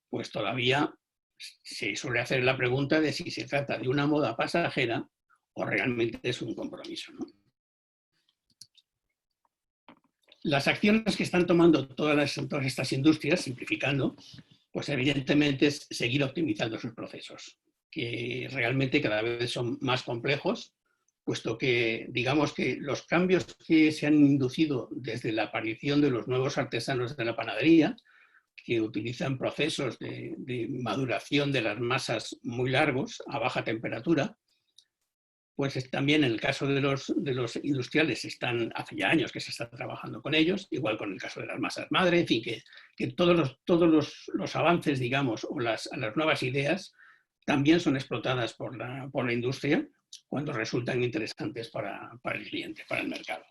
pues todavía se suele hacer la pregunta de si se trata de una moda pasajera o realmente es un compromiso, ¿no? Las acciones que están tomando todas estas industrias, simplificando, pues evidentemente es seguir optimizando sus procesos, que realmente cada vez son más complejos, puesto que digamos que los cambios que se han inducido desde la aparición de los nuevos artesanos de la panadería, que utilizan procesos de maduración de las masas muy largos a baja temperatura, pues también en el caso de los industriales hace ya años que se está trabajando con ellos, igual con el caso de las masas madre, en fin, que todos los avances, digamos, o las nuevas ideas también son explotadas por la industria cuando resultan interesantes para el cliente, para el mercado.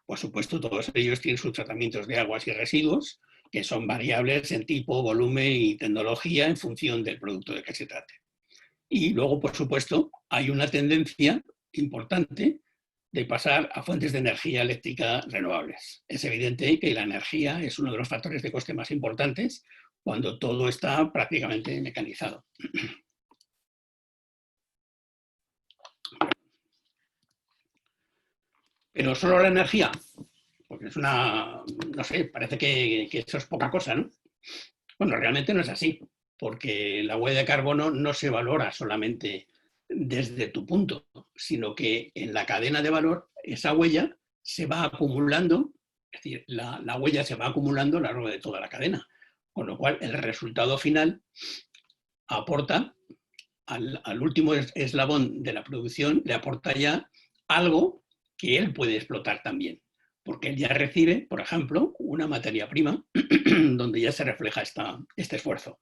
Por supuesto, todos ellos tienen sus tratamientos de aguas y residuos, que son variables en tipo, volumen y tecnología en función del producto de que se trate. Y luego, por supuesto, hay una tendencia importante de pasar a fuentes de energía eléctrica renovables. Es evidente que la energía es uno de los factores de coste más importantes cuando todo está prácticamente mecanizado. Pero solo la energía, porque es no sé, parece que eso es poca cosa, ¿no? Bueno, realmente no es así, porque la huella de carbono no se valora solamente desde tu punto, sino que en la cadena de valor esa huella se va acumulando, es decir, la huella se va acumulando a lo largo de toda la cadena, con lo cual el resultado final aporta al último eslabón de la producción, le aporta ya algo que él puede explotar también, porque él ya recibe, por ejemplo, una materia prima donde ya se refleja este esfuerzo.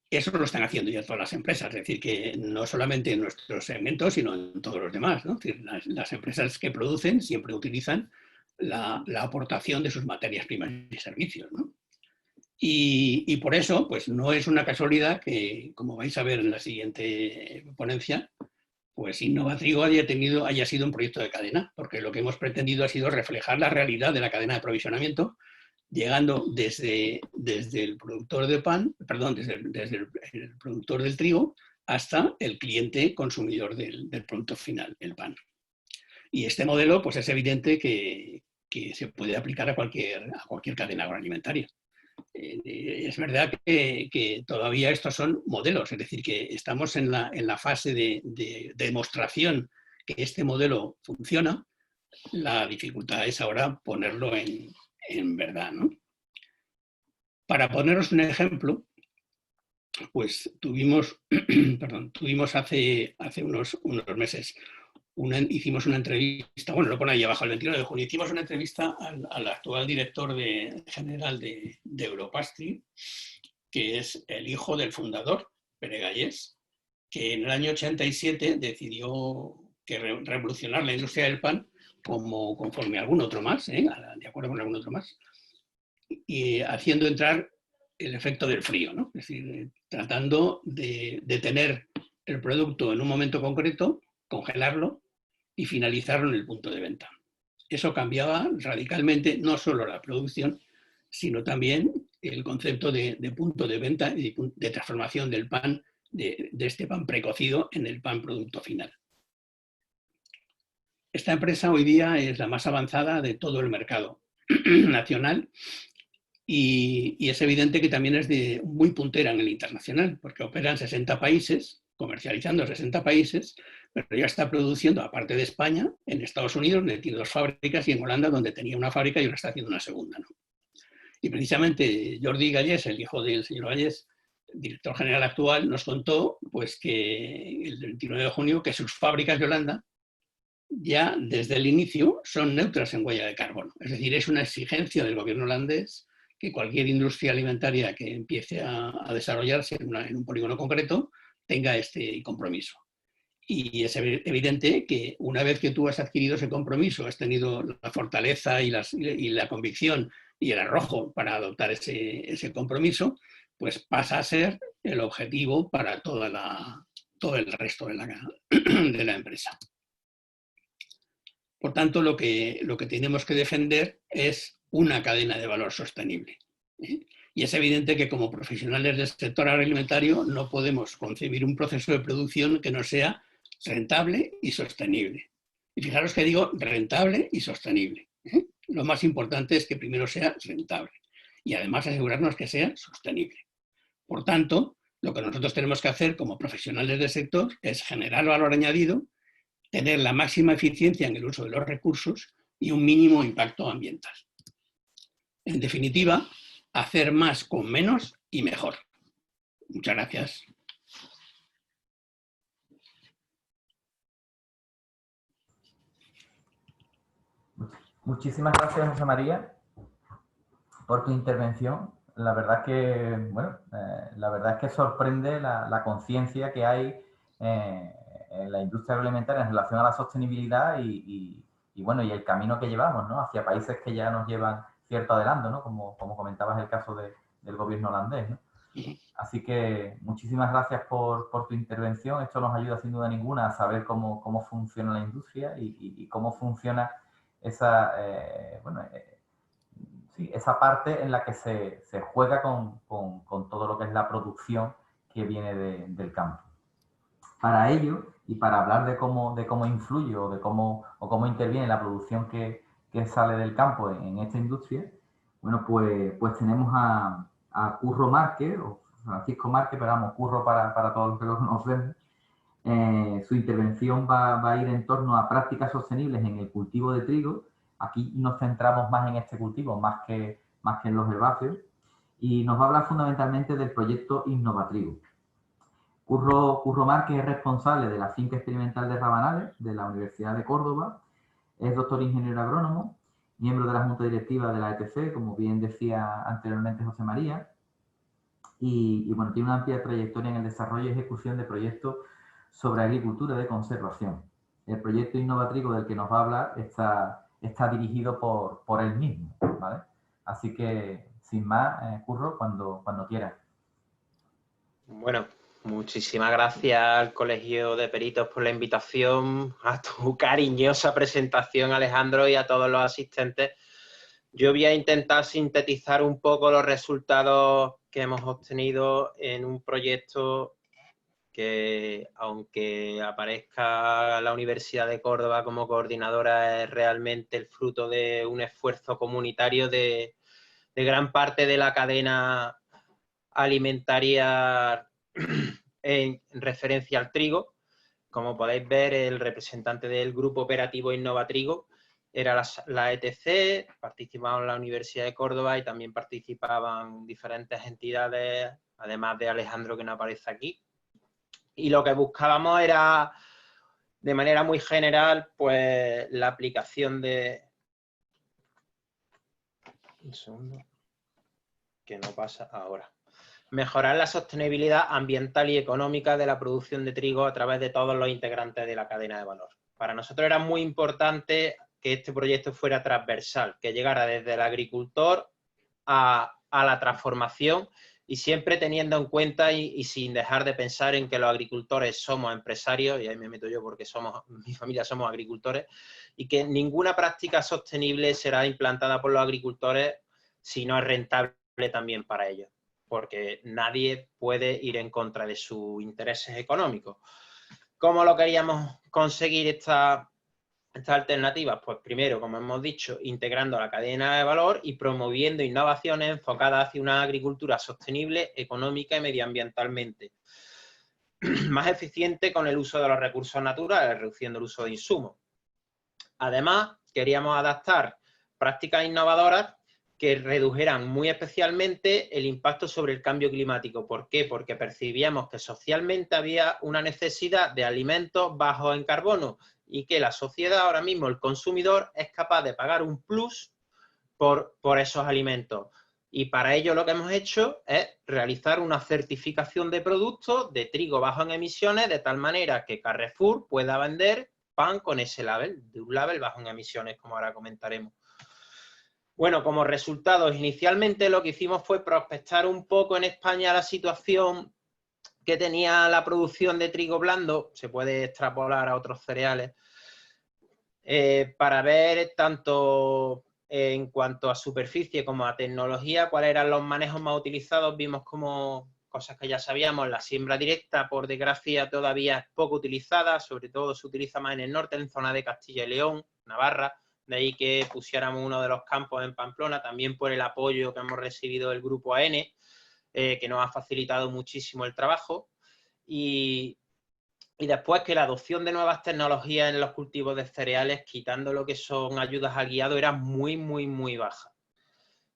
Eso lo están haciendo ya todas las empresas, es decir, que no solamente en nuestro segmento, sino en todos los demás, ¿no? Es decir, las empresas que producen siempre utilizan la aportación de sus materias primas y servicios, ¿no? Y por eso, pues no es una casualidad que, como vais a ver en la siguiente ponencia, pues Innovatrigo haya sido un proyecto de cadena, porque lo que hemos pretendido ha sido reflejar la realidad de la cadena de aprovisionamiento, llegando desde el productor de pan, perdón, desde el productor del trigo hasta el cliente consumidor del producto final, el pan. Y este modelo, pues es evidente que se puede aplicar a cualquier cadena agroalimentaria. Es verdad que todavía estos son modelos, es decir, que estamos en la fase de demostración que este modelo funciona. La dificultad es ahora ponerlo en verdad, ¿no? Para poneros un ejemplo, pues tuvimos hace unos meses, hicimos una entrevista, bueno, lo pone ahí abajo, el 29 de junio, hicimos una entrevista al actual director general de Europastry, que es el hijo del fundador, Pere Gallés, que en el año 87 decidió revolucionar la industria del pan conforme algún otro más, de acuerdo con algún otro más, y haciendo entrar el efecto del frío, ¿no? Es decir, tratando de tener el producto en un momento concreto, congelarlo y finalizarlo en el punto de venta. Eso cambiaba radicalmente no solo la producción, sino también el concepto de punto de venta y de transformación del pan, de este pan precocido en el pan producto final. Esta empresa hoy día es la más avanzada de todo el mercado nacional y es evidente que también es muy puntera en el internacional, porque opera en 60 países, comercializando en 60 países, pero ya está produciendo, aparte de España, en Estados Unidos, donde tiene 2 fábricas, y en Holanda, donde tenía una fábrica y ahora está haciendo una segunda, ¿no? Y precisamente Jordi Gallés, el hijo del señor Gallés, director general actual, nos contó pues, que el 29 de junio que sus fábricas de Holanda ya desde el inicio son neutras en huella de carbono. Es decir, es una exigencia del gobierno holandés que cualquier industria alimentaria que empiece a desarrollarse en un polígono concreto tenga este compromiso. Y es evidente que una vez que tú has adquirido ese compromiso, has tenido la fortaleza y la convicción y el arrojo para adoptar ese compromiso, pues pasa a ser el objetivo para todo el resto de la empresa. Por tanto, lo que tenemos que defender es una cadena de valor sostenible. Y es evidente que como profesionales del sector agroalimentario no podemos concebir un proceso de producción que no sea rentable y sostenible. Y fijaros que digo rentable y sostenible. Lo más importante es que primero sea rentable y además asegurarnos que sea sostenible. Por tanto, lo que nosotros tenemos que hacer como profesionales del sector es generar valor añadido, tener la máxima eficiencia en el uso de los recursos y un mínimo impacto ambiental. En definitiva, hacer más con menos y mejor. Muchas gracias. Muchísimas gracias, José María, por tu intervención. La verdad que, bueno, la verdad es que sorprende la conciencia que hay en la industria agroalimentaria en relación a la sostenibilidad y el camino que llevamos, ¿no? Hacia países que ya nos llevan cierto adelanto, ¿no? Como comentabas el caso del gobierno holandés, ¿no? Así que muchísimas gracias por tu intervención. Esto nos ayuda sin duda ninguna a saber cómo funciona la industria y cómo funciona esa, esa parte en la que se juega con todo lo que es la producción que viene del campo. Para ello, y para hablar de cómo influye o cómo interviene la producción que sale del campo en esta industria, bueno, pues tenemos a Curro Márquez, o Francisco Márquez, pero vamos, Curro para todos los que lo conocen. Su intervención va a ir en torno a prácticas sostenibles en el cultivo de trigo. Aquí nos centramos más en este cultivo, más que en los herbáceos, y nos va a hablar fundamentalmente del proyecto Innovatrigo. Curro Márquez es responsable de la finca experimental de Rabanales, de la Universidad de Córdoba, es doctor ingeniero agrónomo, miembro de la Junta Directiva de la ETC, como bien decía anteriormente José María, y bueno, tiene una amplia trayectoria en el desarrollo y ejecución de proyectos sobre agricultura de conservación. El proyecto Innovatrigo del que nos va a hablar está dirigido por él mismo, ¿vale? Así que, sin más, Curro, cuando quieras. Bueno, muchísimas gracias al Colegio de Peritos por la invitación, a tu cariñosa presentación, Alejandro, y a todos los asistentes. Yo voy a intentar sintetizar un poco los resultados que hemos obtenido en un proyecto que, aunque aparezca la Universidad de Córdoba como coordinadora, es realmente el fruto de un esfuerzo comunitario de gran parte de la cadena alimentaria en referencia al trigo. Como podéis ver, el representante del Grupo Operativo Innovatrigo era la ETC, participaba en la Universidad de Córdoba y también participaban diferentes entidades, además de Alejandro, que no aparece aquí. Y lo que buscábamos era, de manera muy general, pues la aplicación de... Un segundo, que no pasa ahora. Mejorar la sostenibilidad ambiental y económica de la producción de trigo a través de todos los integrantes de la cadena de valor. Para nosotros era muy importante que este proyecto fuera transversal, que llegara desde el agricultor a la transformación, y siempre teniendo en cuenta y sin dejar de pensar en que los agricultores somos empresarios, y ahí me meto yo porque mi familia somos agricultores, y que ninguna práctica sostenible será implantada por los agricultores si no es rentable también para ellos, porque nadie puede ir en contra de sus intereses económicos. ¿Cómo lo queríamos conseguir estas alternativas? Pues primero, como hemos dicho, integrando la cadena de valor y promoviendo innovaciones enfocadas hacia una agricultura sostenible, económica y medioambientalmente. más eficiente con el uso de los recursos naturales, reduciendo el uso de insumos. Además, queríamos adaptar prácticas innovadoras que redujeran muy especialmente el impacto sobre el cambio climático. ¿Por qué? Porque percibíamos que socialmente había una necesidad de alimentos bajos en carbono y que la sociedad, ahora mismo el consumidor, es capaz de pagar un plus por esos alimentos. Y para ello lo que hemos hecho es realizar una certificación de productos de trigo bajo en emisiones, de tal manera que Carrefour pueda vender pan con ese label, de un label bajo en emisiones, como ahora comentaremos. Bueno, como resultados, inicialmente lo que hicimos fue prospectar un poco en España la situación que tenía la producción de trigo blando, se puede extrapolar a otros cereales, para ver tanto en cuanto a superficie como a tecnología, cuáles eran los manejos más utilizados. Vimos como cosas que ya sabíamos, la siembra directa, por desgracia, todavía es poco utilizada, sobre todo se utiliza más en el norte, en zona de Castilla y León, Navarra, de ahí que pusiéramos uno de los campos en Pamplona, también por el apoyo que hemos recibido del Grupo AN, que nos ha facilitado muchísimo el trabajo, y después que la adopción de nuevas tecnologías en los cultivos de cereales, quitando lo que son ayudas al guiado, era muy, muy, muy baja.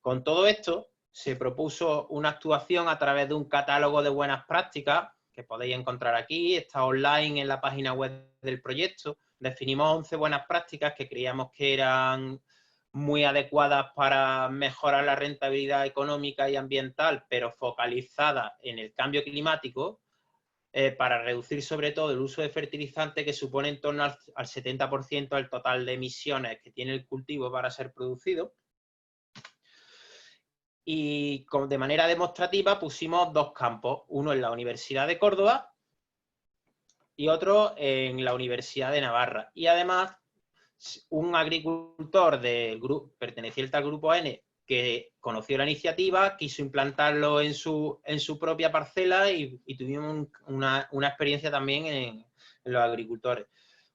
Con todo esto, se propuso una actuación a través de un catálogo de buenas prácticas, que podéis encontrar aquí, está online en la página web del proyecto. Definimos 11 buenas prácticas que creíamos que eran muy adecuadas para mejorar la rentabilidad económica y ambiental, pero focalizadas en el cambio climático, para reducir sobre todo el uso de fertilizantes, que supone en torno al 70% del total de emisiones que tiene el cultivo para ser producido. Y de manera demostrativa pusimos dos campos, uno en la Universidad de Córdoba y otro en la Universidad de Navarra. Y además, un agricultor del grupo perteneciente al Grupo N, que conoció la iniciativa, quiso implantarlo en su propia parcela y tuvimos una experiencia también en los agricultores.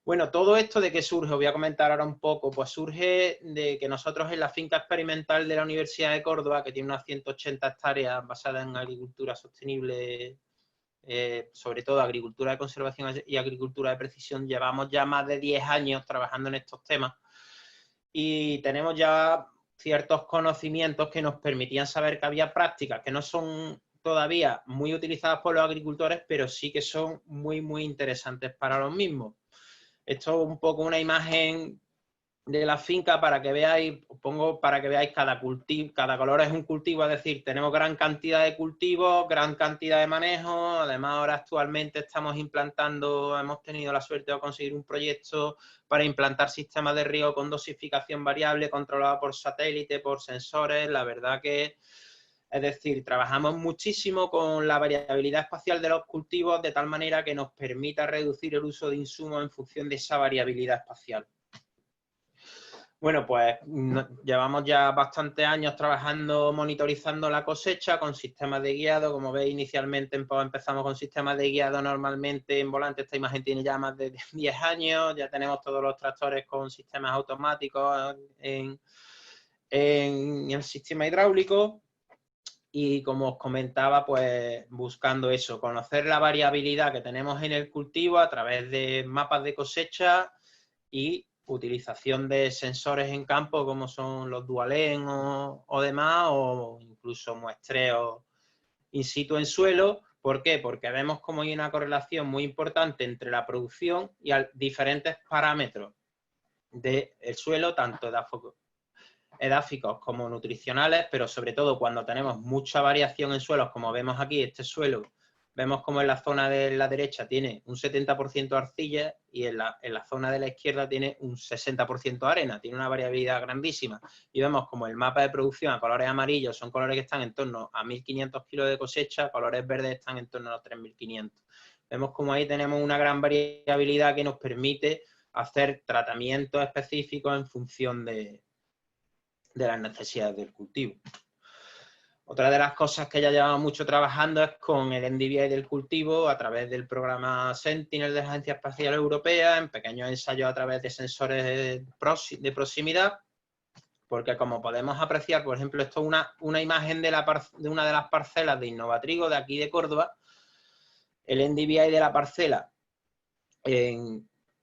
Bueno, todo esto ¿de qué surge? Os voy a comentar ahora un poco. Pues surge de que nosotros en la finca experimental de la Universidad de Córdoba, que tiene unas 180 hectáreas basadas en agricultura sostenible, sobre todo agricultura de conservación y agricultura de precisión, llevamos ya más de 10 años trabajando en estos temas y tenemos ya ciertos conocimientos que nos permitían saber que había prácticas que no son todavía muy utilizadas por los agricultores, pero sí que son muy, muy interesantes para los mismos. Esto es un poco una imagen de la finca para que veáis, os pongo para que veáis cada color es un cultivo, es decir, tenemos gran cantidad de cultivos, gran cantidad de manejos. Además, ahora actualmente estamos implantando, hemos tenido la suerte de conseguir un proyecto para implantar sistemas de riego con dosificación variable, controlada por satélite, por sensores. La verdad que, es decir, trabajamos muchísimo con la variabilidad espacial de los cultivos, de tal manera que nos permita reducir el uso de insumos en función de esa variabilidad espacial. Bueno, pues llevamos ya bastantes años trabajando, monitorizando la cosecha con sistemas de guiado. Como veis, inicialmente empezamos con sistemas de guiado normalmente en volante. Esta imagen tiene ya más de 10 años. Ya tenemos todos los tractores con sistemas automáticos en el sistema hidráulico. Y como os comentaba, pues buscando eso, conocer la variabilidad que tenemos en el cultivo a través de mapas de cosecha y utilización de sensores en campo como son los Dualen o demás, o incluso muestreos in situ en suelo. ¿Por qué? Porque vemos como hay una correlación muy importante entre la producción y diferentes parámetros del suelo, tanto edáficos como nutricionales, pero sobre todo cuando tenemos mucha variación en suelos, como vemos aquí, este suelo, vemos como en la zona de la derecha tiene un 70% arcilla y en la zona de la izquierda tiene un 60% arena, tiene una variabilidad grandísima. Y vemos como el mapa de producción a colores amarillos son colores que están en torno a 1.500 kilos de cosecha, colores verdes están en torno a los 3.500. Vemos como ahí tenemos una gran variabilidad que nos permite hacer tratamientos específicos en función de las necesidades del cultivo. Otra de las cosas que ya llevamos mucho trabajando es con el NDVI del cultivo a través del programa Sentinel de la Agencia Espacial Europea, en pequeños ensayos a través de sensores de proximidad, porque como podemos apreciar, por ejemplo, esto es una imagen de una de las parcelas de Innovatrigo de aquí de Córdoba, el NDVI de la parcela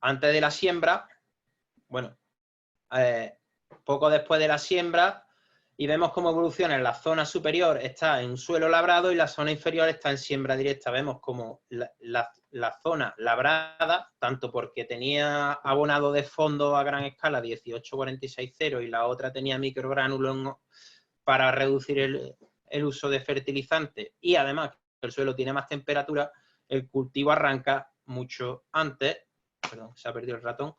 antes de la siembra, bueno, poco después de la siembra, y vemos cómo evoluciona. En la zona superior está en suelo labrado y la zona inferior está en siembra directa. Vemos como la zona labrada, tanto porque tenía abonado de fondo a gran escala 18-46-0 y la otra tenía microgránulos para reducir el uso de fertilizantes, y además que el suelo tiene más temperatura, el cultivo arranca mucho antes, perdón, se ha perdido el ratón,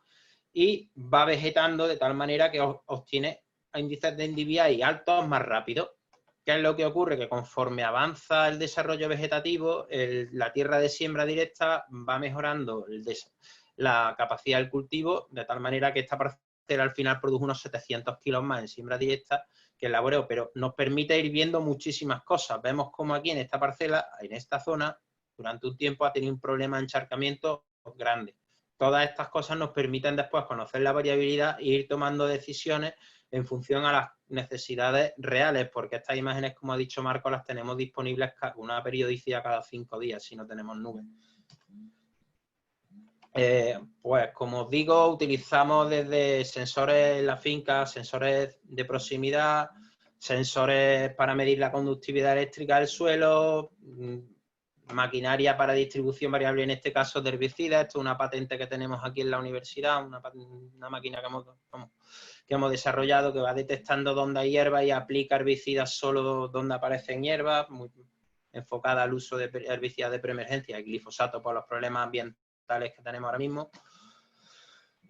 y va vegetando de tal manera que obtiene índices de NDVI altos más rápido. ¿Qué es lo que ocurre? Que conforme avanza el desarrollo vegetativo, la tierra de siembra directa va mejorando la capacidad del cultivo, de tal manera que esta parcela al final produjo unos 700 kilos más en siembra directa que el laboreo, pero nos permite ir viendo muchísimas cosas. Vemos como aquí en esta parcela, en esta zona, durante un tiempo ha tenido un problema de encharcamiento grande. Todas estas cosas nos permiten después conocer la variabilidad e ir tomando decisiones en función a las necesidades reales, porque estas imágenes, como ha dicho Marco, las tenemos disponibles con una periodicidad cada 5 días si no tenemos nubes. Pues como os digo, utilizamos desde sensores en la finca, sensores de proximidad, sensores para medir la conductividad eléctrica del suelo, maquinaria para distribución variable, en este caso de herbicidas. Esto es una patente que tenemos aquí en la universidad, una máquina que hemos desarrollado que va detectando dónde hay hierba y aplica herbicidas solo donde aparecen hierbas, muy enfocada al uso de herbicidas de preemergencia y glifosato por los problemas ambientales que tenemos ahora mismo,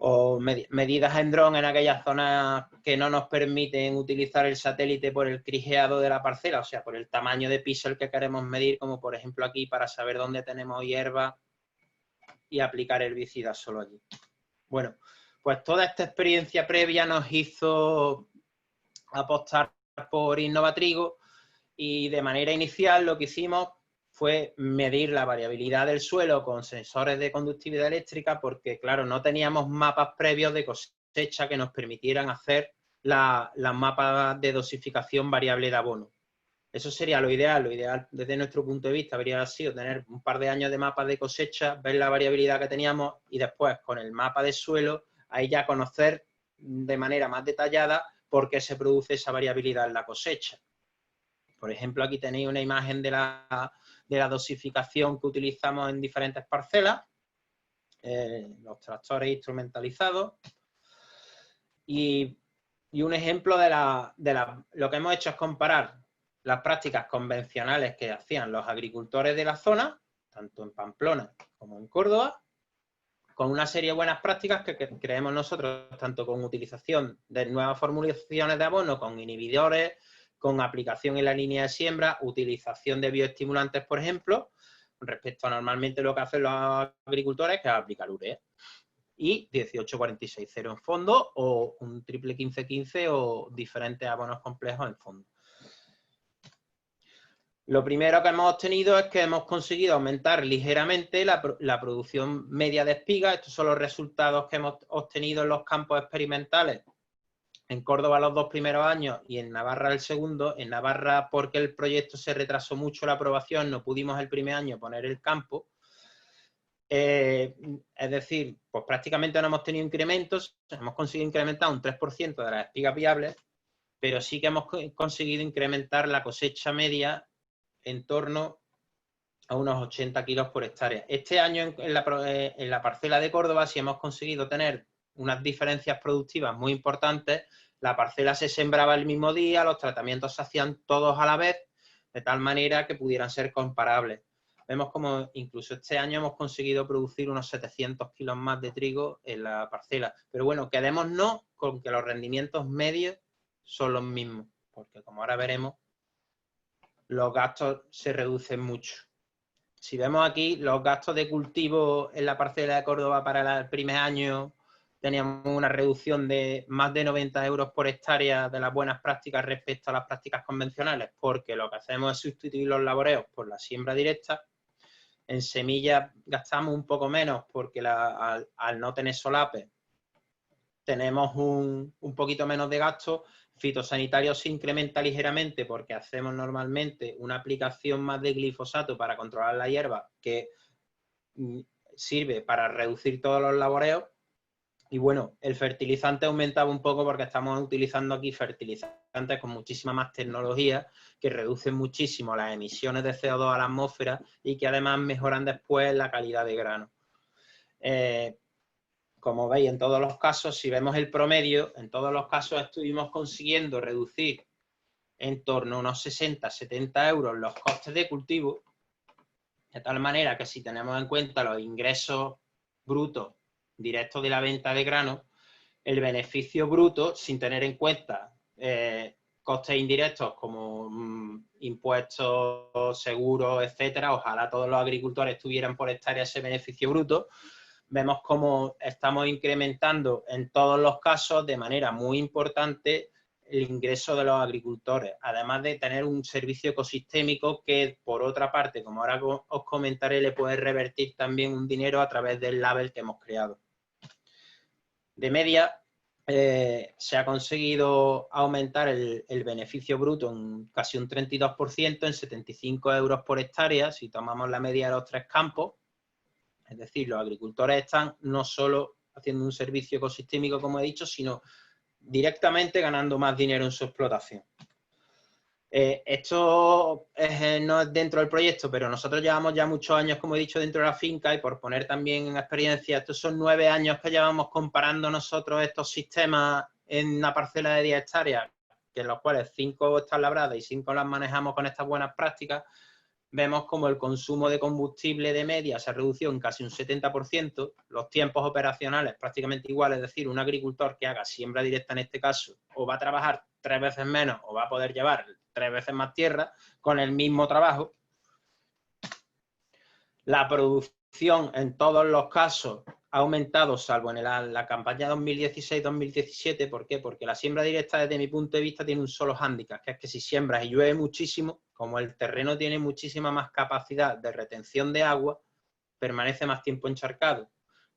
o medidas en dron en aquellas zonas que no nos permiten utilizar el satélite por el crijeado de la parcela, o sea, por el tamaño de píxel que queremos medir, como por ejemplo aquí, para saber dónde tenemos hierba y aplicar herbicidas solo allí. Bueno, pues toda esta experiencia previa nos hizo apostar por Innovatrigo, y de manera inicial lo que hicimos fue medir la variabilidad del suelo con sensores de conductividad eléctrica, porque, claro, no teníamos mapas previos de cosecha que nos permitieran hacer las mapas de dosificación variable de abono. Eso sería lo ideal. Lo ideal, desde nuestro punto de vista, habría sido tener un par de años de mapas de cosecha, ver la variabilidad que teníamos y después, con el mapa de suelo, ahí ya conocer de manera más detallada por qué se produce esa variabilidad en la cosecha. Por ejemplo, aquí tenéis una imagen de la dosificación que utilizamos en diferentes parcelas, los tractores instrumentalizados, y un ejemplo lo que hemos hecho es comparar las prácticas convencionales que hacían los agricultores de la zona, tanto en Pamplona como en Córdoba, con una serie de buenas prácticas que creemos nosotros, tanto con utilización de nuevas formulaciones de abono, con inhibidores, con aplicación en la línea de siembra, utilización de bioestimulantes, por ejemplo, respecto a normalmente lo que hacen los agricultores, que es aplicar urea. Y 18-46-0 en fondo, o un triple 15-15 o diferentes abonos complejos en fondo. Lo primero que hemos obtenido es que hemos conseguido aumentar ligeramente la producción media de espiga. Estos son los resultados que hemos obtenido en los campos experimentales. En Córdoba los 2 primeros años y en Navarra el segundo. En Navarra, porque el proyecto se retrasó mucho la aprobación, no pudimos el primer año poner el campo. Es decir, pues prácticamente no hemos tenido incrementos. Hemos conseguido incrementar un 3% de las espigas viables, pero sí que hemos conseguido incrementar la cosecha media en torno a unos 80 kilos por hectárea. Este año en la parcela de Córdoba sí hemos conseguido tener unas diferencias productivas muy importantes. La parcela se sembraba el mismo día, los tratamientos se hacían todos a la vez, de tal manera que pudieran ser comparables. Vemos como incluso este año hemos conseguido producir unos 700 kilos más de trigo en la parcela. Pero bueno, quedémonos con que los rendimientos medios son los mismos, porque como ahora veremos, los gastos se reducen mucho. Si vemos aquí, los gastos de cultivo en la parcela de Córdoba para el primer año, teníamos una reducción de más de 90 euros por hectárea de las buenas prácticas respecto a las prácticas convencionales, porque lo que hacemos es sustituir los laboreos por la siembra directa. En semillas gastamos un poco menos porque al no tener solape tenemos un poquito menos de gasto. Fitosanitario se incrementa ligeramente porque hacemos normalmente una aplicación más de glifosato para controlar la hierba que sirve para reducir todos los laboreos. Y bueno, el fertilizante aumentaba un poco porque estamos utilizando aquí fertilizantes con muchísima más tecnología que reducen muchísimo las emisiones de CO2 a la atmósfera y que además mejoran después la calidad de grano. Como veis, en todos los casos, si vemos el promedio, en todos los casos estuvimos consiguiendo reducir en torno a unos 60-70 euros los costes de cultivo, de tal manera que si tenemos en cuenta los ingresos brutos directos de la venta de grano, el beneficio bruto, sin tener en cuenta costes indirectos como impuestos, seguros, etcétera, ojalá todos los agricultores tuvieran por hectárea ese beneficio bruto, vemos cómo estamos incrementando en todos los casos de manera muy importante el ingreso de los agricultores, además de tener un servicio ecosistémico que, por otra parte, como ahora os comentaré, le puede revertir también un dinero a través del label que hemos creado. De media, se ha conseguido aumentar el beneficio bruto en casi un 32%, en 75 euros por hectárea, si tomamos la media de los 3 campos. Es decir, los agricultores están no solo haciendo un servicio ecosistémico, como he dicho, sino directamente ganando más dinero en su explotación. Esto no es dentro del proyecto, pero nosotros llevamos ya muchos años, como he dicho, dentro de la finca, y por poner también en experiencia, estos son 9 años que llevamos comparando nosotros estos sistemas en una parcela de 10 hectáreas, que en los cuales 5 están labradas y 5 las manejamos con estas buenas prácticas. Vemos como el consumo de combustible de media se ha reducido en casi un 70%, los tiempos operacionales prácticamente iguales, es decir, un agricultor que haga siembra directa en este caso o va a trabajar 3 veces menos o va a poder llevar 3 veces más tierra con el mismo trabajo. La producción en todos los casos ha aumentado, salvo en la campaña 2016-2017. ¿Por qué? Porque la siembra directa, desde mi punto de vista, tiene un solo hándicap, que es que si siembras y llueve muchísimo, como el terreno tiene muchísima más capacidad de retención de agua, permanece más tiempo encharcado.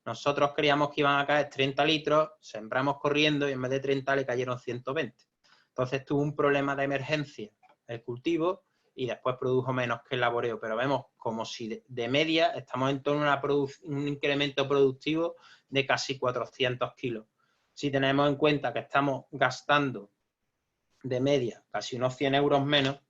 Nosotros creíamos que iban a caer 30 litros, sembramos corriendo y en vez de 30 le cayeron 120. Entonces tuvo un problema de emergencia el cultivo y después produjo menos que el laboreo, pero vemos como si de media estamos en torno a un incremento productivo de casi 400 kilos. Si tenemos en cuenta que estamos gastando de media casi unos 100 euros menos,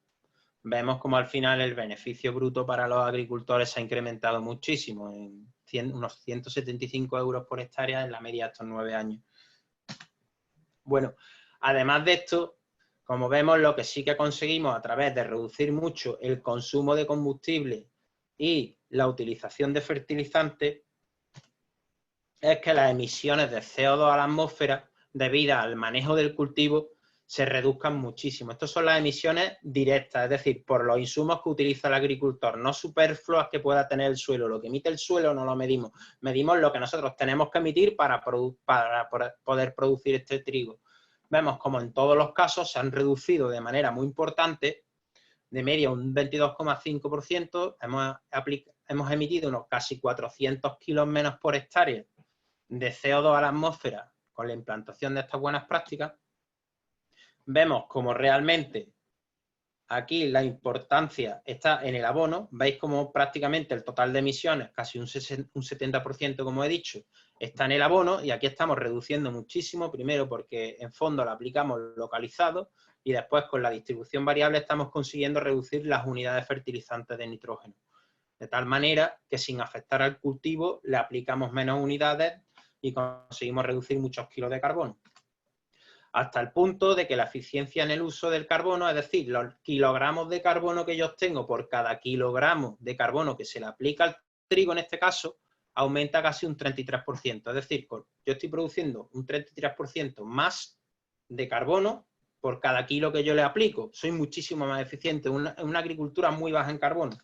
vemos como al final el beneficio bruto para los agricultores se ha incrementado muchísimo, en unos 175 euros por hectárea en la media de estos 9 años. Bueno, además de esto, como vemos, lo que sí que conseguimos a través de reducir mucho el consumo de combustible y la utilización de fertilizantes es que las emisiones de CO2 a la atmósfera, debido al manejo del cultivo, se reduzcan muchísimo. Estas son las emisiones directas, es decir, por los insumos que utiliza el agricultor, no superfluas que pueda tener el suelo. Lo que emite el suelo no lo medimos. Medimos lo que nosotros tenemos que emitir para poder producir este trigo. Vemos como en todos los casos se han reducido de manera muy importante, de media un 22,5%, hemos emitido unos casi 400 kilos menos por hectárea de CO2 a la atmósfera con la implantación de estas buenas prácticas. Vemos como realmente aquí la importancia está en el abono. Veis como prácticamente el total de emisiones, casi un 70%, como he dicho, está en el abono, y aquí estamos reduciendo muchísimo, primero porque en fondo lo aplicamos localizado y después con la distribución variable estamos consiguiendo reducir las unidades fertilizantes de nitrógeno. De tal manera que sin afectar al cultivo le aplicamos menos unidades y conseguimos reducir muchos kilos de carbono. Hasta el punto de que la eficiencia en el uso del carbono, es decir, los kilogramos de carbono que yo obtengo por cada kilogramo de carbono que se le aplica al trigo en este caso, aumenta casi un 33%. Es decir, yo estoy produciendo un 33% más de carbono por cada kilo que yo le aplico. Soy muchísimo más eficiente, una agricultura muy baja en carbono.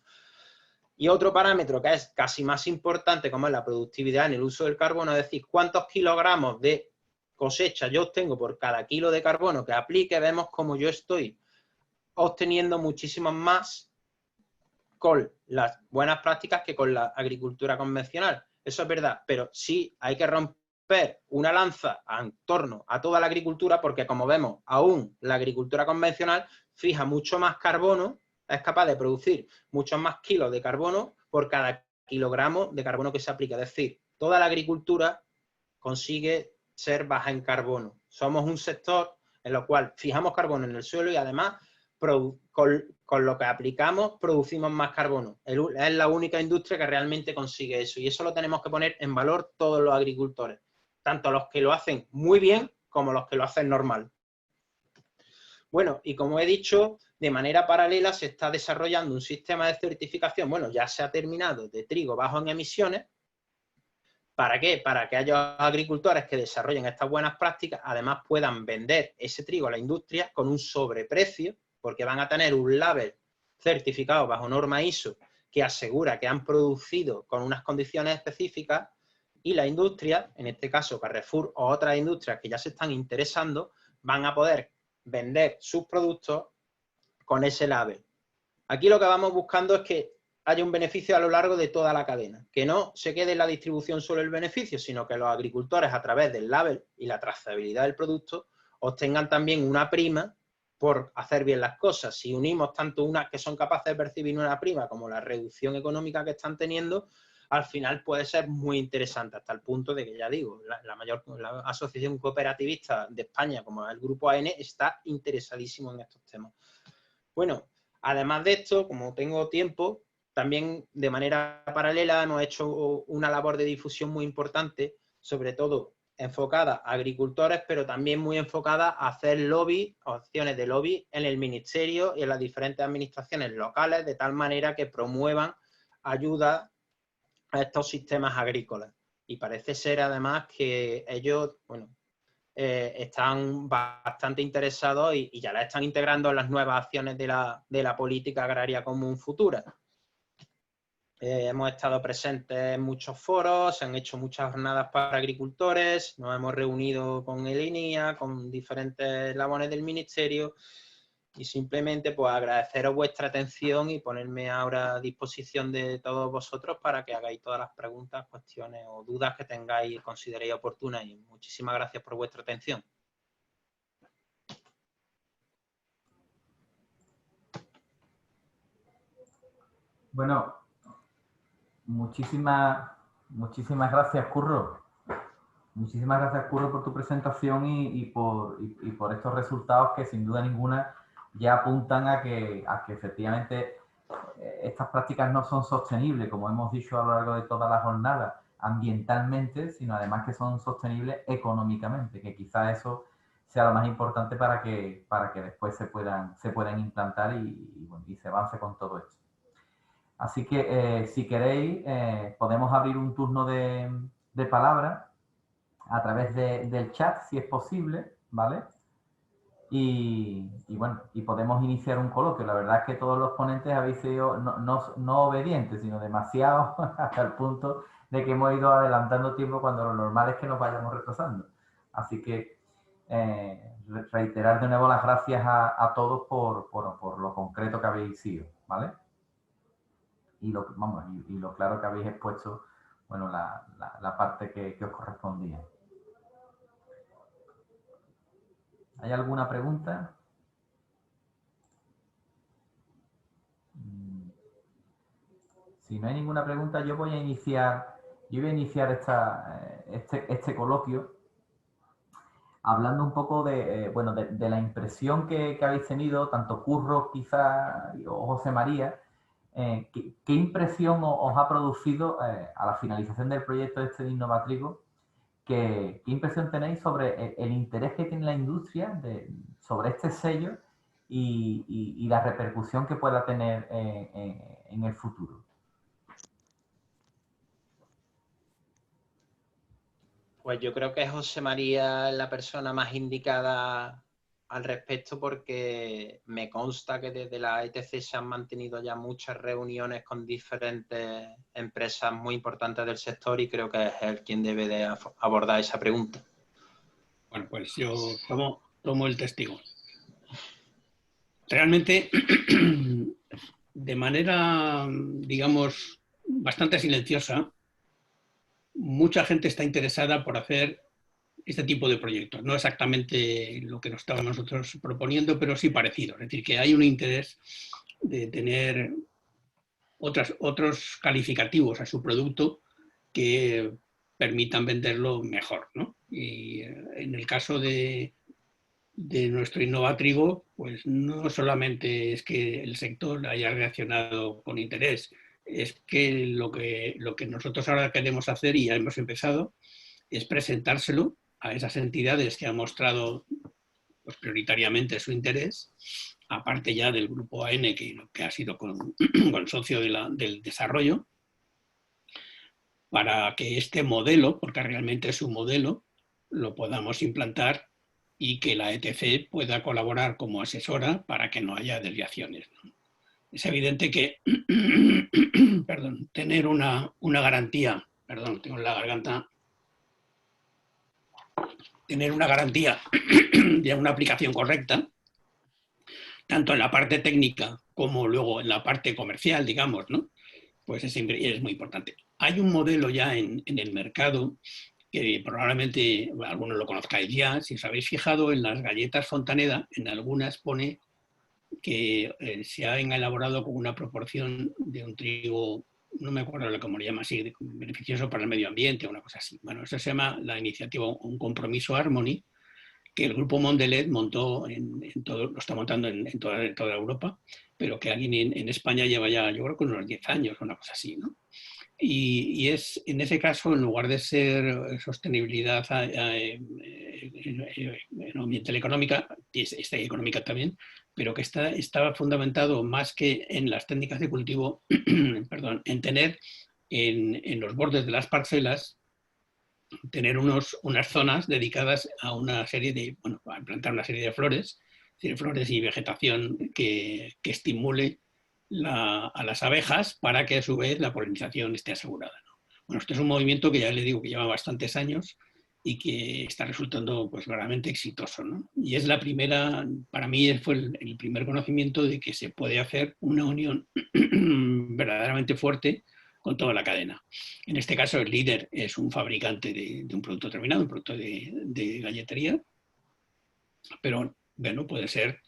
Y otro parámetro que es casi más importante, como es la productividad en el uso del carbono, es decir, cuántos kilogramos de cosecha yo obtengo por cada kilo de carbono que aplique, vemos como yo estoy obteniendo muchísimo más con las buenas prácticas que con la agricultura convencional. Eso es verdad, pero sí hay que romper una lanza en torno a toda la agricultura, porque como vemos, aún la agricultura convencional fija mucho más carbono, es capaz de producir muchos más kilos de carbono por cada kilogramo de carbono que se aplica. Es decir, toda la agricultura consigue ser baja en carbono. Somos un sector en el cual fijamos carbono en el suelo y además con lo que aplicamos producimos más carbono. Es la única industria que realmente consigue eso y eso lo tenemos que poner en valor todos los agricultores, tanto los que lo hacen muy bien como los que lo hacen normal. Bueno, y como he dicho, de manera paralela se está desarrollando un sistema de certificación, bueno, ya se ha terminado, de trigo bajo en emisiones. ¿Para qué? Para que haya agricultores que desarrollen estas buenas prácticas, además puedan vender ese trigo a la industria con un sobreprecio, porque van a tener un label certificado bajo norma ISO que asegura que han producido con unas condiciones específicas y la industria, en este caso Carrefour o otras industrias que ya se están interesando, van a poder vender sus productos con ese label. Aquí lo que vamos buscando es que haya un beneficio a lo largo de toda la cadena, que no se quede en la distribución solo el beneficio, sino que los agricultores a través del label y la trazabilidad del producto obtengan también una prima por hacer bien las cosas. Si unimos tanto unas que son capaces de percibir una prima como la reducción económica que están teniendo, al final puede ser muy interesante, hasta el punto de que, ya digo, la Asociación Cooperativista de España, como el Grupo AN, está interesadísimo en estos temas. Bueno, además de esto, como tengo tiempo, también de manera paralela hemos hecho una labor de difusión muy importante, sobre todo enfocada a agricultores, pero también muy enfocada a hacer lobby, acciones de lobby en el ministerio y en las diferentes administraciones locales, de tal manera que promuevan ayuda a estos sistemas agrícolas. Y parece ser además que ellos, bueno, están bastante interesados y ya la están integrando en las nuevas acciones de la política agraria común futura. Hemos estado presentes en muchos foros, se han hecho muchas jornadas para agricultores, nos hemos reunido con el INIA, con diferentes labores del ministerio y simplemente pues agradeceros vuestra atención y ponerme ahora a disposición de todos vosotros para que hagáis todas las preguntas, cuestiones o dudas que tengáis y consideréis oportunas. Y muchísimas gracias por vuestra atención. Bueno, muchísimas gracias, Curro. Muchísimas gracias, Curro, por tu presentación y por estos resultados que sin duda ninguna ya apuntan a que efectivamente estas prácticas no son sostenibles, como hemos dicho a lo largo de toda la jornada, ambientalmente, sino además que son sostenibles económicamente, que quizá eso sea lo más importante para que después se puedan implantar y se avance con todo esto. Así que, si queréis, podemos abrir un turno de palabra a través del chat, si es posible, ¿vale? Y bueno, y podemos iniciar un coloquio. La verdad es que todos los ponentes habéis sido no obedientes, sino demasiado hasta el punto de que hemos ido adelantando tiempo cuando lo normal es que nos vayamos retrasando. Así que reiterar de nuevo las gracias a todos por lo concreto que habéis sido, ¿vale? Y lo claro que habéis expuesto, bueno, la parte que os correspondía. ¿Hay alguna pregunta? Si no hay ninguna pregunta, yo voy a iniciar este coloquio hablando un poco de la impresión que habéis tenido, tanto Curro quizá o José María. ¿Qué impresión os ha producido a la finalización del proyecto de Innovatrigo? ¿Qué impresión tenéis sobre el interés que tiene la industria sobre este sello y la repercusión que pueda tener en el futuro? Pues yo creo que José María es la persona más indicada al respecto, porque me consta que desde la ETC se han mantenido ya muchas reuniones con diferentes empresas muy importantes del sector y creo que es él quien debe de abordar esa pregunta. Bueno, pues yo tomo el testigo. Realmente, de manera, digamos, bastante silenciosa, mucha gente está interesada por hacer este tipo de proyectos. No exactamente lo que nos estábamos nosotros proponiendo, pero sí parecido. Es decir, que hay un interés de tener otros calificativos a su producto que permitan venderlo mejor, ¿no? Y en el caso de nuestro Innovatrigo, pues no solamente es que el sector haya reaccionado con interés, es que lo que nosotros ahora queremos hacer, y ya hemos empezado, es presentárselo a esas entidades que han mostrado pues, prioritariamente su interés, aparte ya del grupo AN, que ha sido con socio del desarrollo, para que este modelo, porque realmente es un modelo, lo podamos implantar y que la ETC pueda colaborar como asesora para que no haya desviaciones, ¿no? Es evidente que perdón, tener una garantía, perdón, tengo en la garganta, tener una garantía de una aplicación correcta, tanto en la parte técnica como luego en la parte comercial, digamos, ¿no? Pues es muy importante. Hay un modelo ya en el mercado que probablemente algunos lo conozcáis ya. Si os habéis fijado en las galletas Fontaneda, en algunas pone que se han elaborado con una proporción de un trigo, no me acuerdo cómo le llama así, beneficioso para el medio ambiente o una cosa así. Bueno, eso se llama la iniciativa Un Compromiso Harmony, que el grupo Mondelez montó lo está montando en toda Europa, pero que alguien en España lleva ya, yo creo que unos 10 años o una cosa así, ¿no? Y es, en ese caso, en lugar de ser sostenibilidad ambiental económica, está económica también, pero que estaba fundamentado más que en las técnicas de cultivo, perdón, en tener en los bordes de las parcelas, tener unas zonas dedicadas a una serie de, bueno, a plantar una serie de flores, es decir, flores y vegetación que estimule a las abejas para que a su vez la polinización esté asegurada, ¿no? Bueno, este es un movimiento que ya les digo que lleva bastantes años y que está resultando pues realmente exitoso, ¿no? Y es la primera, para mí fue el primer conocimiento de que se puede hacer una unión verdaderamente fuerte con toda la cadena. En este caso el líder es un fabricante de un producto terminado, un producto de galletería, pero bueno, puede ser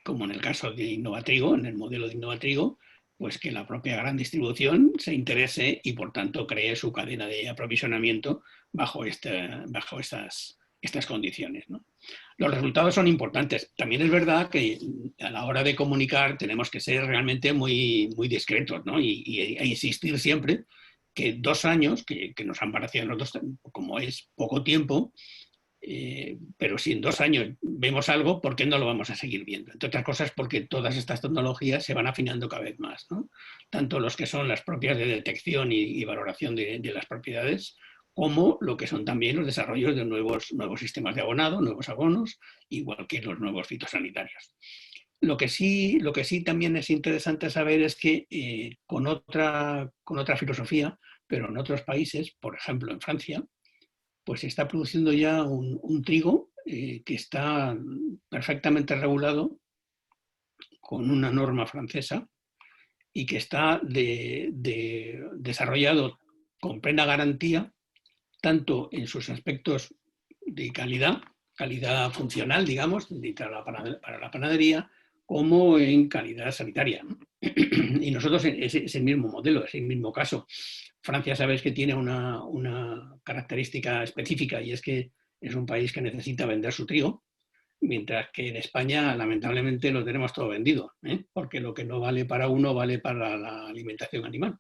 como en el caso de Innovatrigo, en el modelo de Innovatrigo, pues que la propia gran distribución se interese y por tanto cree su cadena de aprovisionamiento bajo estas condiciones, ¿no? Los resultados son importantes. También es verdad que a la hora de comunicar tenemos que ser realmente muy, muy discretos, ¿no? Y insistir siempre que 2 años, que nos han parecido a nosotros, como es poco tiempo, pero si en 2 años vemos algo, ¿por qué no lo vamos a seguir viendo? Entre otras cosas porque todas estas tecnologías se van afinando cada vez más, ¿no? Tanto los que son las propias de detección y valoración de las propiedades, como lo que son también los desarrollos de nuevos sistemas de abonado, nuevos abonos, igual que los nuevos fitosanitarios. Lo que sí también es interesante saber es que con otra filosofía, pero en otros países, por ejemplo en Francia, pues se está produciendo ya un trigo que está perfectamente regulado con una norma francesa y que está desarrollado con plena garantía, tanto en sus aspectos de calidad funcional, digamos, para la panadería, como en calidad sanitaria, ¿no? Y nosotros es el mismo modelo, es el mismo caso. Francia, sabes que tiene una característica específica y es que es un país que necesita vender su trigo, mientras que en España lamentablemente lo tenemos todo vendido, ¿eh? Porque lo que no vale para uno vale para la alimentación animal.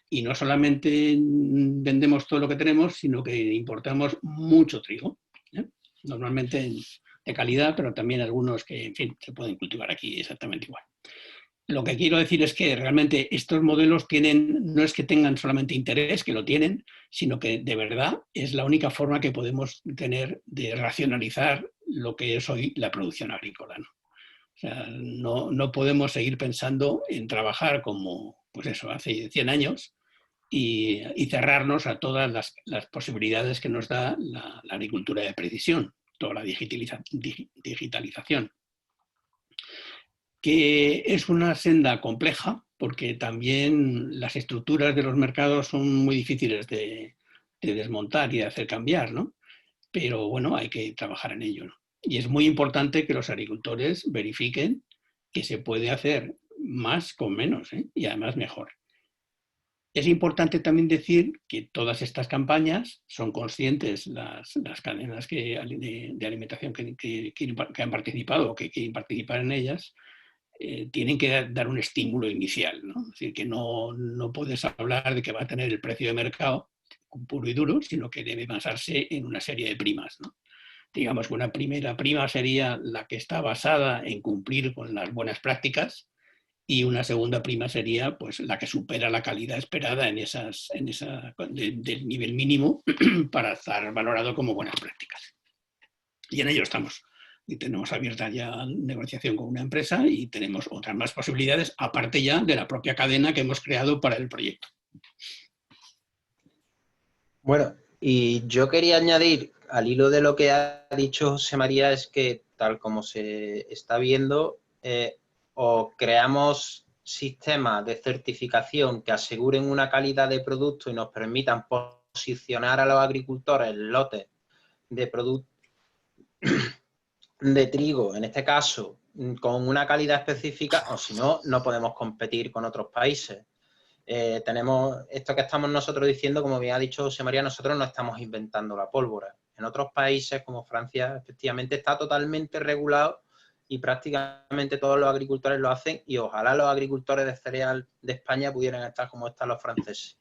Y no solamente vendemos todo lo que tenemos, sino que importamos mucho trigo, ¿eh? Normalmente de calidad, pero también algunos que, en fin, se pueden cultivar aquí exactamente igual. Lo que quiero decir es que realmente estos modelos no es que tengan solamente interés, que lo tienen, sino que de verdad es la única forma que podemos tener de racionalizar lo que es hoy la producción agrícola, ¿no? O sea, no podemos seguir pensando en trabajar como, pues eso, hace 100 años y cerrarnos a todas las posibilidades que nos da la agricultura de precisión, toda la digitalización. Que es una senda compleja porque también las estructuras de los mercados son muy difíciles de desmontar y de hacer cambiar, ¿no? Pero bueno, hay que trabajar en ello, ¿no? Y es muy importante que los agricultores verifiquen que se puede hacer más con menos, ¿eh? Y además mejor. Es importante también decir que todas estas campañas son conscientes, las cadenas de alimentación que han participado o que quieren participar en ellas, tienen que dar un estímulo inicial, ¿no? Es decir, que no puedes hablar de que va a tener el precio de mercado puro y duro, sino que debe basarse en una serie de primas, ¿no? Digamos que una primera prima sería la que está basada en cumplir con las buenas prácticas, y una segunda prima sería pues, la que supera la calidad esperada del nivel mínimo para estar valorado como buenas prácticas. Y en ello estamos. Y tenemos abierta ya negociación con una empresa y tenemos otras más posibilidades, aparte ya de la propia cadena que hemos creado para el proyecto. Bueno, y yo quería añadir, al hilo de lo que ha dicho José María, es que tal como se está viendo, o creamos sistemas de certificación que aseguren una calidad de producto y nos permitan posicionar a los agricultores en lotes de productos de trigo, en este caso, con una calidad específica, o si no, no podemos competir con otros países. Tenemos esto que estamos nosotros diciendo, como bien ha dicho José María, nosotros no estamos inventando la pólvora. En otros países, como Francia, efectivamente está totalmente regulado y prácticamente todos los agricultores lo hacen, y ojalá los agricultores de cereal de España pudieran estar como están los franceses.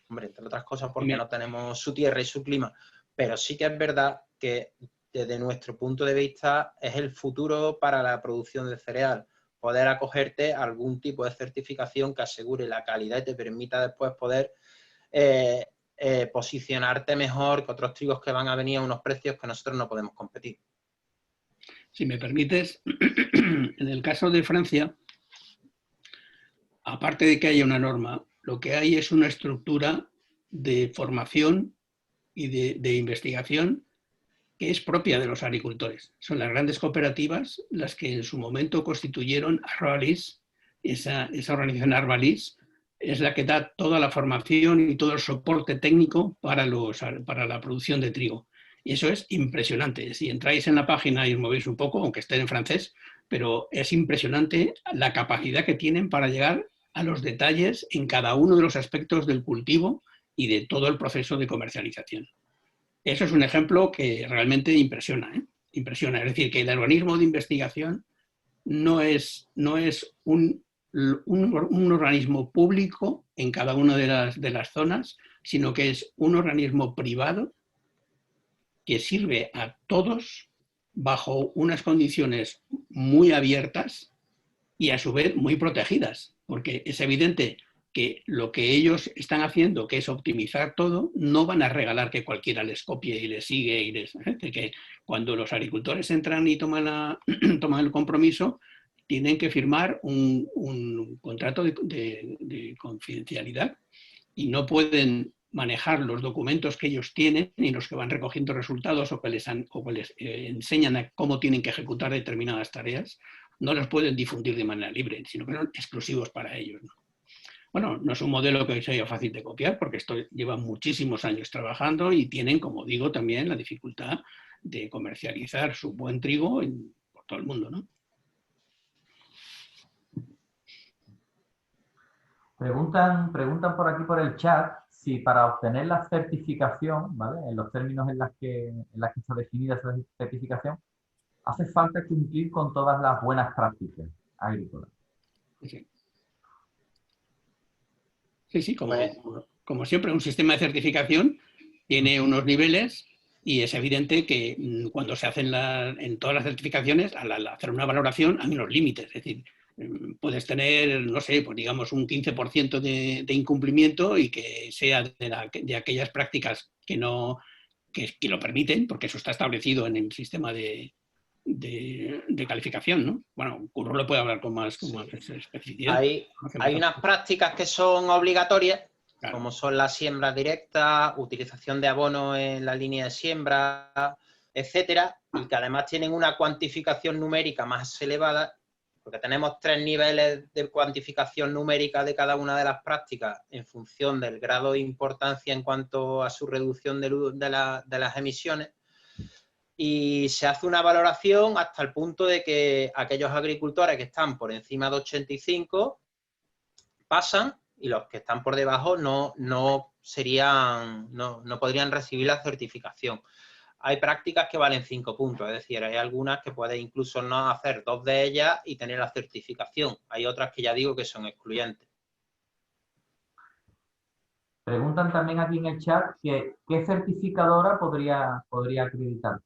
Hombre, entre otras cosas porque no tenemos su tierra y su clima, pero sí que es verdad que desde nuestro punto de vista es el futuro para la producción de cereal. Poder acogerte a algún tipo de certificación que asegure la calidad y te permita después poder posicionarte mejor que otros trigos que van a venir a unos precios que nosotros no podemos competir. Si me permites, en el caso de Francia, aparte de que haya una norma, lo que hay es una estructura de formación y de investigación que es propia de los agricultores. Son las grandes cooperativas las que en su momento constituyeron Arvalis. Esa organización Arvalis es la que da toda la formación y todo el soporte técnico para la producción de trigo. Y eso es impresionante. Si entráis en la página y os movéis un poco, aunque esté en francés, pero es impresionante la capacidad que tienen para llegar a los detalles en cada uno de los aspectos del cultivo y de todo el proceso de comercialización. Eso es un ejemplo que realmente impresiona, ¿eh? Impresiona. Es decir, que el organismo de investigación no es un organismo público en cada una de las zonas, sino que es un organismo privado que sirve a todos bajo unas condiciones muy abiertas y a su vez muy protegidas, porque es evidente que lo que ellos están haciendo, que es optimizar todo, no van a regalar que cualquiera les copie y les sigue. Que cuando los agricultores entran y toman el compromiso, tienen que firmar un contrato de confidencialidad y no pueden manejar los documentos que ellos tienen y los que van recogiendo resultados o que les enseñan a cómo tienen que ejecutar determinadas tareas, no los pueden difundir de manera libre, sino que son exclusivos para ellos, ¿no? Bueno, no es un modelo que sea fácil de copiar porque esto lleva muchísimos años trabajando y tienen, como digo, también la dificultad de comercializar su buen trigo por todo el mundo, ¿no? Preguntan por aquí por el chat si para obtener la certificación, ¿vale?, en los términos en las que está definida esa certificación, hace falta cumplir con todas las buenas prácticas agrícolas. Sí. Sí, como siempre, un sistema de certificación tiene unos niveles y es evidente que cuando se hacen en todas las certificaciones, al hacer una valoración hay unos límites. Es decir, puedes tener, no sé, pues digamos un 15% de incumplimiento y que sea de aquellas prácticas que lo permiten, porque eso está establecido en el sistema de calificación, ¿no? Bueno, Curro lo puede hablar con más especificidad. Hay unas prácticas que son obligatorias, claro, como son la siembra directa, utilización de abono en la línea de siembra, etcétera, y que además tienen una cuantificación numérica más elevada, porque tenemos 3 niveles de cuantificación numérica de cada una de las prácticas en función del grado de importancia en cuanto a su reducción de las emisiones. Y se hace una valoración hasta el punto de que aquellos agricultores que están por encima de 85 pasan y los que están por debajo no podrían recibir la certificación. Hay prácticas que valen 5 puntos, es decir, hay algunas que puedes incluso no hacer 2 de ellas y tener la certificación. Hay otras que ya digo que son excluyentes. Preguntan también aquí en el chat que ¿qué certificadora podría acreditar?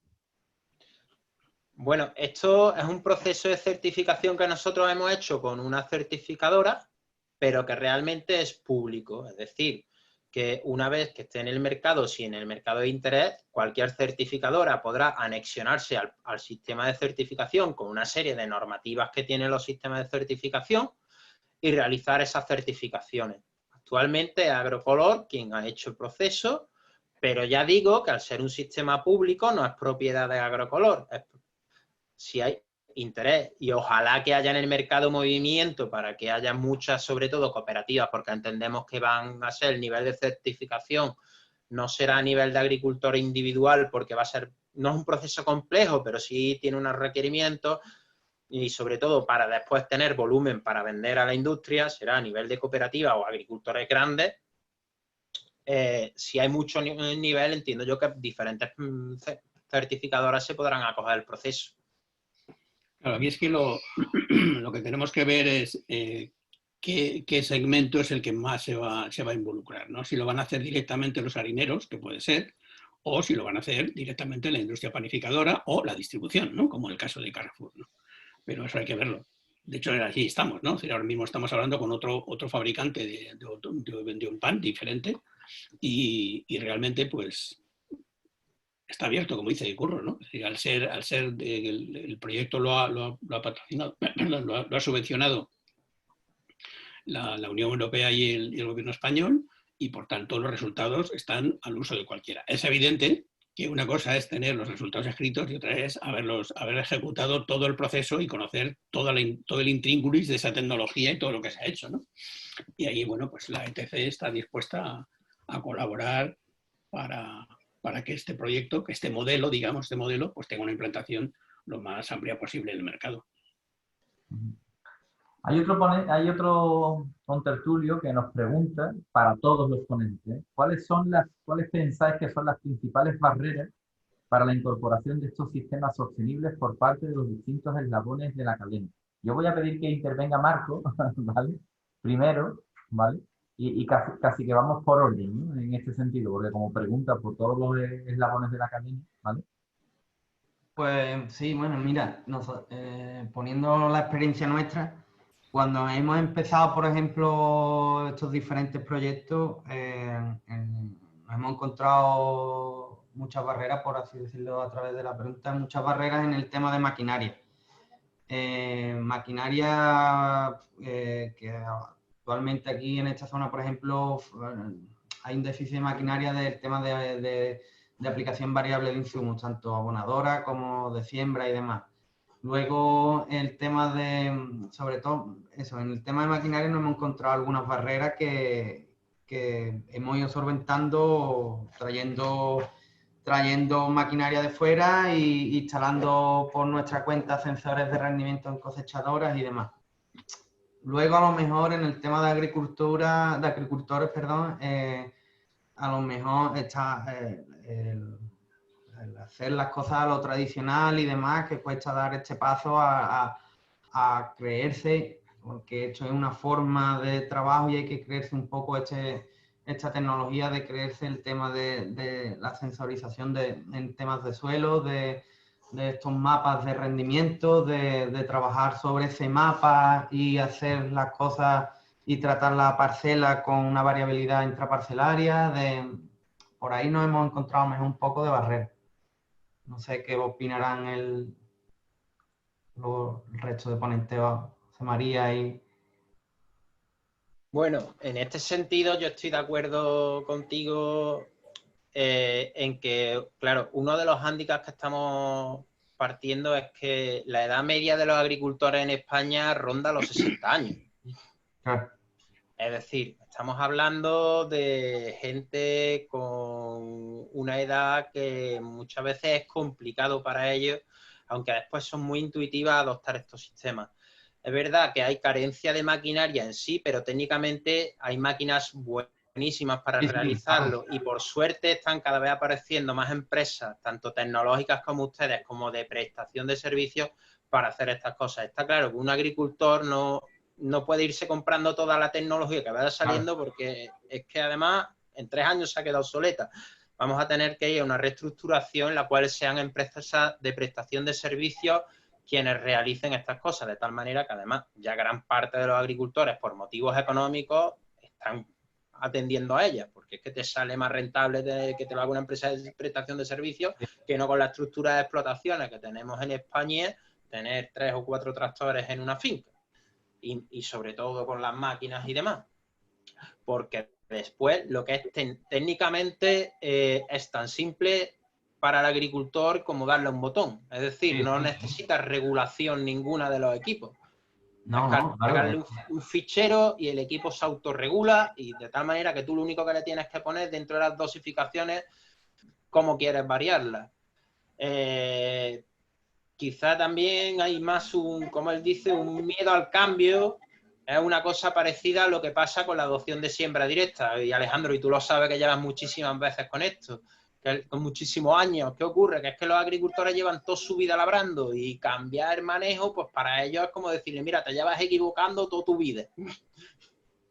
Bueno, esto es un proceso de certificación que nosotros hemos hecho con una certificadora, pero que realmente es público. Es decir, que una vez que esté en el mercado, si en el mercado de interés, cualquier certificadora podrá anexionarse al sistema de certificación con una serie de normativas que tienen los sistemas de certificación y realizar esas certificaciones. Actualmente es Agrocolor quien ha hecho el proceso, pero ya digo que al ser un sistema público no es propiedad de Agrocolor. Si hay interés y ojalá que haya en el mercado movimiento para que haya muchas, sobre todo cooperativas, porque entendemos que van a ser el nivel de certificación, no será a nivel de agricultor individual porque va a ser, no es un proceso complejo, pero sí tiene unos requerimientos y sobre todo para después tener volumen para vender a la industria, será a nivel de cooperativa o agricultores grandes. Si hay mucho nivel, entiendo yo que diferentes certificadoras se podrán acoger al proceso. Claro, aquí es que lo que tenemos que ver es qué segmento es el que más se va a involucrar, ¿no? Si lo van a hacer directamente los harineros, que puede ser, o si lo van a hacer directamente la industria panificadora o la distribución, ¿no? Como el caso de Carrefour, ¿no? Pero eso hay que verlo. De hecho, aquí estamos, ¿no? Ahora mismo estamos hablando con otro fabricante de un pan diferente y realmente, pues, está abierto, como dice Curro, ¿no? Es decir, al ser el proyecto lo ha patrocinado, perdón, lo ha subvencionado la Unión Europea y el gobierno español, y por tanto los resultados están al uso de cualquiera. Es evidente que una cosa es tener los resultados escritos y otra es haber ejecutado todo el proceso y conocer todo el intríngulis de esa tecnología y todo lo que se ha hecho, ¿no? Y ahí, bueno, pues la ETC está dispuesta a colaborar para que este proyecto, que este modelo, digamos, pues tenga una implantación lo más amplia posible en el mercado. Hay otro contertulio que nos pregunta, para todos los ponentes, ¿cuáles pensáis que son las principales barreras para la incorporación de estos sistemas sostenibles por parte de los distintos eslabones de la cadena? Yo voy a pedir que intervenga Marco, ¿vale? Primero, ¿vale? Y casi que vamos por orden, ¿no? En este sentido, porque como pregunta por todos los eslabones de la cadena, ¿vale? Pues sí, bueno, mira, poniendo la experiencia nuestra, cuando hemos empezado, por ejemplo, estos diferentes proyectos, nos hemos encontrado muchas barreras, por así decirlo a través de la pregunta, muchas barreras en el tema de maquinaria. Maquinaria que actualmente aquí en esta zona, por ejemplo, hay un déficit de maquinaria del tema de aplicación variable de insumos, tanto abonadora como de siembra y demás. Luego, el tema sobre todo, eso, en el tema de maquinaria nos hemos encontrado algunas barreras que hemos ido solventando, trayendo maquinaria de fuera e instalando por nuestra cuenta sensores de rendimiento en cosechadoras y demás. Luego, a lo mejor, en el tema de agricultores, perdón, a lo mejor está el hacer las cosas a lo tradicional y demás, que cuesta dar este paso a creerse, porque esto es una forma de trabajo y hay que creerse un poco esta tecnología de creerse el tema de la sensorización en temas de suelo, de estos mapas de rendimiento, de trabajar sobre ese mapa y hacer las cosas y tratar la parcela con una variabilidad intraparcelaria. Por ahí nos hemos encontrado mejor un poco de barrera. No sé qué opinarán el resto de ponentes, José María y... Bueno, en este sentido yo estoy de acuerdo contigo en que, claro, uno de los hándicaps que estamos partiendo es que la edad media de los agricultores en España ronda los 60 años. Claro. Es decir, estamos hablando de gente con una edad que muchas veces es complicado para ellos, aunque después son muy intuitivas a adoptar estos sistemas. Es verdad que hay carencia de maquinaria en sí, pero técnicamente hay máquinas buenísimas para realizarlo, y por suerte están cada vez apareciendo más empresas, tanto tecnológicas como ustedes, como de prestación de servicios, para hacer estas cosas. Está claro que un agricultor no puede irse comprando toda la tecnología que vaya saliendo, porque es que además en 3 años se ha quedado obsoleta. Vamos a tener que ir a una reestructuración en la cual sean empresas de prestación de servicios quienes realicen estas cosas, de tal manera que además ya gran parte de los agricultores, por motivos económicos, están atendiendo a ellas, porque es que te sale más rentable que te lo haga una empresa de prestación de servicios que no con la estructura de explotaciones que tenemos en España, tener 3 o 4 tractores en una finca, y sobre todo con las máquinas y demás, porque después lo que es técnicamente es tan simple para el agricultor como darle un botón, es decir, no necesita regulación ninguna de los equipos. Cargarle un fichero y el equipo se autorregula, y de tal manera que tú lo único que le tienes que poner dentro de las dosificaciones cómo quieres variarlas. Quizá también hay más como él dice, un miedo al cambio. Es una cosa parecida a lo que pasa con la adopción de siembra directa. Y Alejandro, y tú lo sabes que llevas muchísimas veces con esto, con muchísimos años. ¿Qué ocurre? Que es que los agricultores llevan toda su vida labrando, y cambiar el manejo, pues para ellos es como decirle, mira, te llevas equivocando toda tu vida.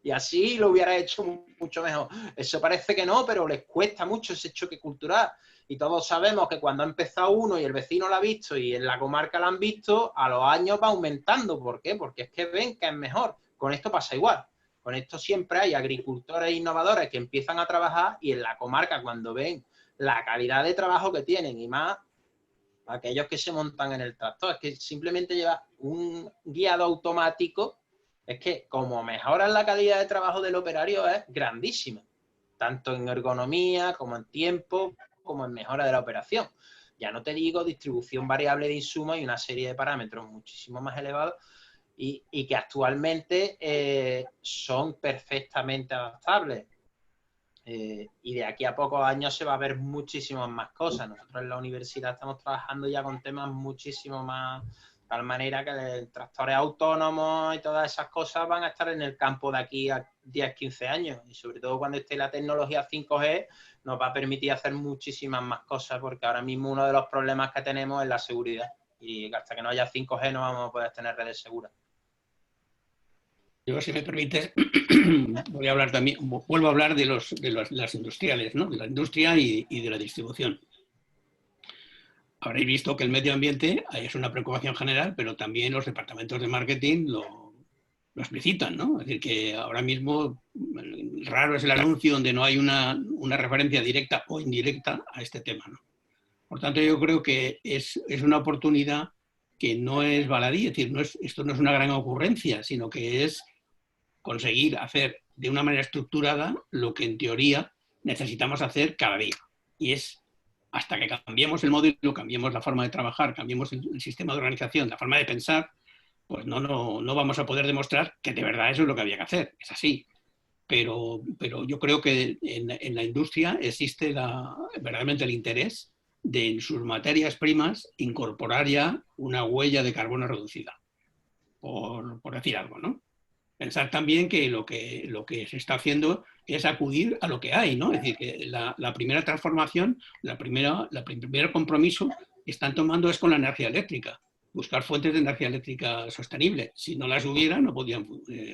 Y así lo hubiera hecho mucho mejor. Eso parece que no, pero les cuesta mucho ese choque cultural. Y todos sabemos que cuando ha empezado uno y el vecino lo ha visto y en la comarca lo han visto, a los años va aumentando. ¿Por qué? Porque es que ven que es mejor. Con esto pasa igual. Con esto siempre hay agricultores innovadores que empiezan a trabajar, y en la comarca, cuando ven la calidad de trabajo que tienen, y más aquellos que se montan en el tractor, es que simplemente lleva un guiado automático, es que como mejoran la calidad de trabajo del operario es grandísima, tanto en ergonomía como en tiempo, como en mejora de la operación. Ya no te digo distribución variable de insumos y una serie de parámetros muchísimo más elevados, y que actualmente son perfectamente adaptables. Y de aquí a pocos años se va a ver muchísimas más cosas. Nosotros en la universidad estamos trabajando ya con temas muchísimo más, de tal manera que tractores autónomos y todas esas cosas van a estar en el campo de aquí a 10, 15 años. Y sobre todo cuando esté la tecnología 5G, nos va a permitir hacer muchísimas más cosas, porque ahora mismo uno de los problemas que tenemos es la seguridad. Y hasta que no haya 5G no vamos a poder tener redes seguras. Yo, si me permites, voy a hablar también, vuelvo a hablar de las industriales, ¿no? De la industria y de la distribución. Habréis visto que el medio ambiente es una preocupación general, pero también los departamentos de marketing lo explicitan, ¿no? Es decir, que ahora mismo raro es el anuncio donde no hay una referencia directa o indirecta a este tema, ¿no? Por tanto, yo creo que es una oportunidad que no es baladí, es decir, esto no es una gran ocurrencia, sino que es conseguir hacer de una manera estructurada lo que en teoría necesitamos hacer cada día. Y es hasta que cambiemos el modelo, cambiemos la forma de trabajar, cambiemos el sistema de organización, la forma de pensar, pues no vamos a poder demostrar que de verdad eso es lo que había que hacer. Es así. Pero yo creo que en la industria existe verdaderamente el interés de en sus materias primas incorporar ya una huella de carbono reducida, por decir algo, ¿no? Pensar también que lo que se está haciendo es acudir a lo que hay, ¿no? Es decir, que la primera transformación, el primer compromiso que están tomando es con la energía eléctrica. Buscar fuentes de energía eléctrica sostenible. Si no las hubiera, no podían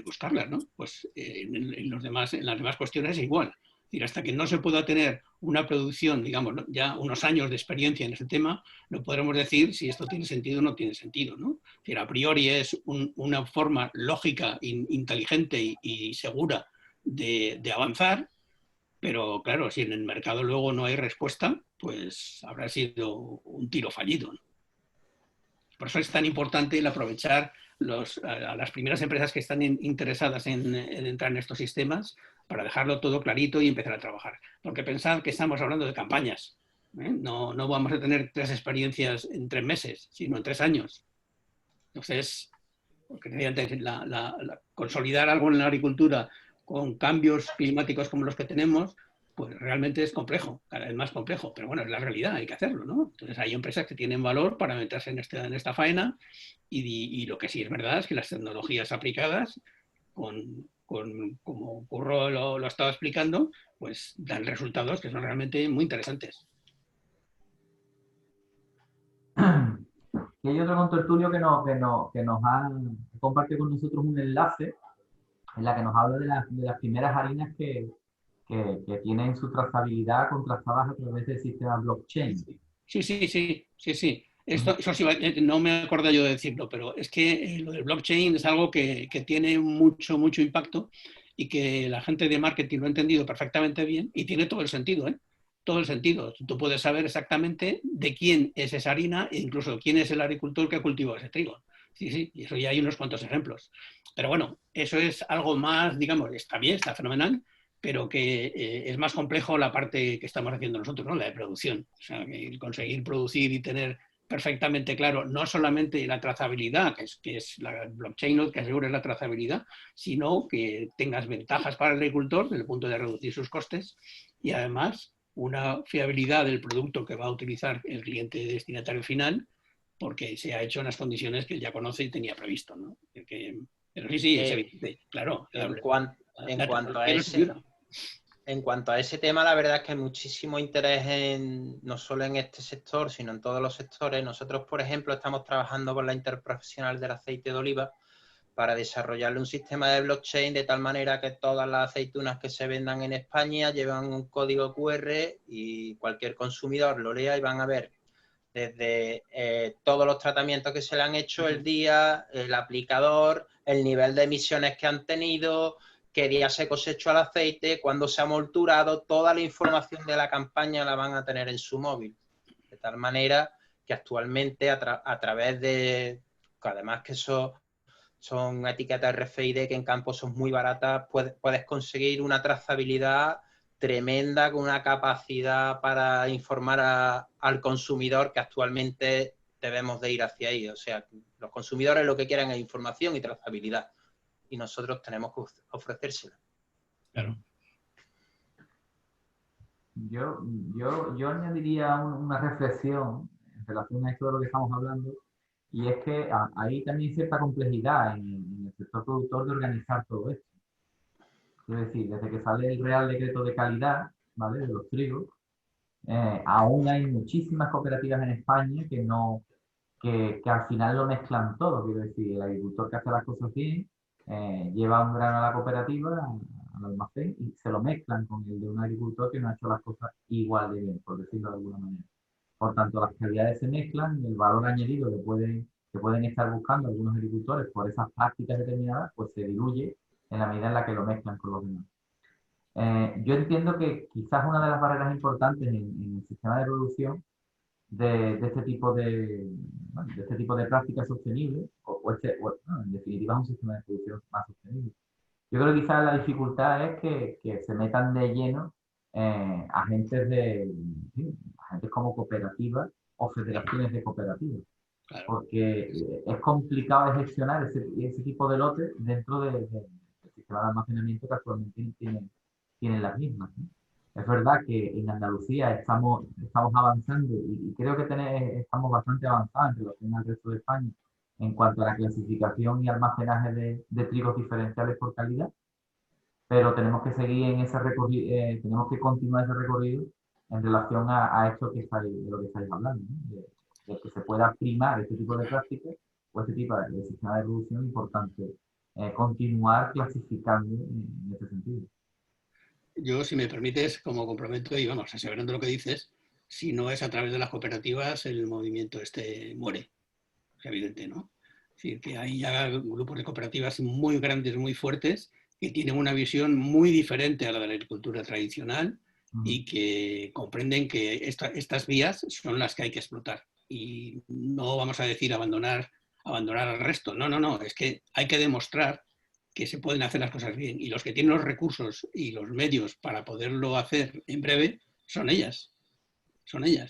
buscarlas, ¿no? Pues en las demás cuestiones es igual. Es decir, hasta que no se pueda tener una producción, digamos, ¿no?, ya unos años de experiencia en ese tema, no podremos decir si esto tiene sentido o no tiene sentido, ¿no? Es decir, a priori es una forma lógica, inteligente y segura de avanzar, pero claro, si en el mercado luego no hay respuesta, pues habrá sido un tiro fallido, ¿no? Por eso es tan importante el aprovechar a las primeras empresas que están interesadas en entrar en estos sistemas para dejarlo todo clarito y empezar a trabajar. Porque pensad que estamos hablando de campañas, ¿eh? No vamos a tener 3 experiencias en 3 meses, sino en 3 años. Entonces, consolidar algo en la agricultura con cambios climáticos como los que tenemos, pues realmente es complejo, cada vez más complejo, pero bueno, es la realidad, hay que hacerlo, ¿no? Entonces hay empresas que tienen valor para meterse en esta faena y lo que sí es verdad es que las tecnologías aplicadas, como Curro lo ha estado explicando, pues dan resultados que son realmente muy interesantes. Y hay otro contertulio que nos han compartido con nosotros un enlace en la que nos habla de las primeras harinas que tienen su trazabilidad contrastadas a través del sistema blockchain. Sí. Eso sí, no me acuerdo yo de decirlo, pero es que lo del blockchain es algo que tiene mucho impacto y que la gente de marketing lo ha entendido perfectamente bien y tiene todo el sentido, ¿eh? Todo el sentido. Tú puedes saber exactamente de quién es esa harina e incluso quién es el agricultor que cultivó ese trigo. Sí, y eso ya hay unos cuantos ejemplos. Pero bueno, eso es algo más, digamos, está bien, está fenomenal, pero que es más complejo la parte que estamos haciendo nosotros, ¿no? La de producción. O sea, el conseguir producir y tener perfectamente claro no solamente la trazabilidad, que es la blockchain lo que asegura la trazabilidad, sino que tengas ventajas para el agricultor desde el punto de reducir sus costes y además una fiabilidad del producto que va a utilizar el cliente destinatario final, porque se ha hecho en las condiciones que él ya conoce y tenía previsto, ¿no? Pero sí, es evidente, claro. En cuanto a ese tema, la verdad es que hay muchísimo interés no solo en este sector, sino en todos los sectores. Nosotros, por ejemplo, estamos trabajando con la Interprofesional del Aceite de Oliva para desarrollarle un sistema de blockchain de tal manera que todas las aceitunas que se vendan en España llevan un código QR y cualquier consumidor lo lea y van a ver desde todos los tratamientos que se le han hecho, el día, el aplicador, el nivel de emisiones que han tenido, qué día se cosechó el aceite, cuándo se ha molturado, toda la información de la campaña la van a tener en su móvil. De tal manera que actualmente a través de, además que eso son etiquetas RFID que en campo son muy baratas, puedes conseguir una trazabilidad tremenda con una capacidad para informar al consumidor que actualmente debemos de ir hacia ahí. O sea, los consumidores lo que quieren es información y trazabilidad y nosotros tenemos que ofrecérsela. Claro. Yo añadiría una reflexión en relación a esto de lo que estamos hablando, y es que hay también cierta complejidad en el sector productor de organizar todo esto. Es decir, desde que sale el Real Decreto de Calidad, ¿vale?, de los trigos, aún hay muchísimas cooperativas en España que al final lo mezclan todo. Quiero decir, el agricultor que hace las cosas bien lleva un grano a la cooperativa, al almacén, y se lo mezclan con el de un agricultor que no ha hecho las cosas igual de bien, por decirlo de alguna manera. Por tanto, las calidades se mezclan y el valor añadido que pueden estar buscando algunos agricultores por esas prácticas determinadas, pues se diluye en la medida en la que lo mezclan con los demás. Yo entiendo que quizás una de las barreras importantes en el sistema de producción de este tipo de prácticas sostenibles, en definitiva es un sistema de producción más sostenible. Yo creo que quizás la dificultad es que se metan de lleno agentes como cooperativas o federaciones de cooperativas. Claro. Porque es complicado de gestionar ese tipo de lotes dentro del sistema de almacenamiento que actualmente tienen las mismas, ¿no? Es verdad que en Andalucía estamos avanzando y creo que estamos bastante avanzados en relación al resto de España en cuanto a la clasificación y almacenaje de trigos diferenciales por calidad, pero tenemos que seguir en ese recorrido, tenemos que continuar ese recorrido en relación a esto de lo que estáis hablando, ¿no? De que se pueda primar este tipo de prácticas o este tipo de sistema de producción, importante continuar clasificando en ese sentido. Yo, si me permites, como complemento, y vamos, asegurando lo que dices, si no es a través de las cooperativas, el movimiento muere. Es evidente, ¿no? Es decir, que hay ya grupos de cooperativas muy grandes, muy fuertes, que tienen una visión muy diferente a la de la agricultura tradicional y que comprenden que estas vías son las que hay que explotar. Y no vamos a decir abandonar al resto. No. Es que hay que demostrar que se pueden hacer las cosas bien. Y los que tienen los recursos y los medios para poderlo hacer en breve son ellas. Son ellas.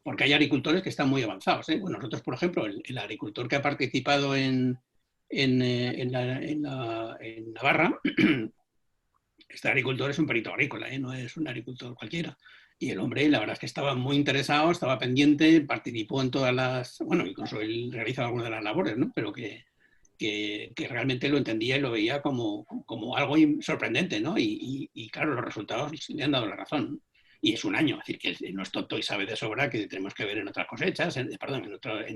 Porque hay agricultores que están muy avanzados, ¿eh? Bueno, nosotros, por ejemplo, el agricultor que ha participado en Navarra Este agricultor es un perito agrícola, no es un agricultor cualquiera. Y el hombre, la verdad es que estaba muy interesado, estaba pendiente, participó en todas las... Bueno, incluso él realizaba algunas de las labores, ¿no? Pero que realmente lo entendía y lo veía como algo sorprendente, ¿no? Y claro, los resultados le han dado la razón, ¿no? Y es un año, es decir, que no es tonto y sabe de sobra que tenemos que ver en otras cosechas, en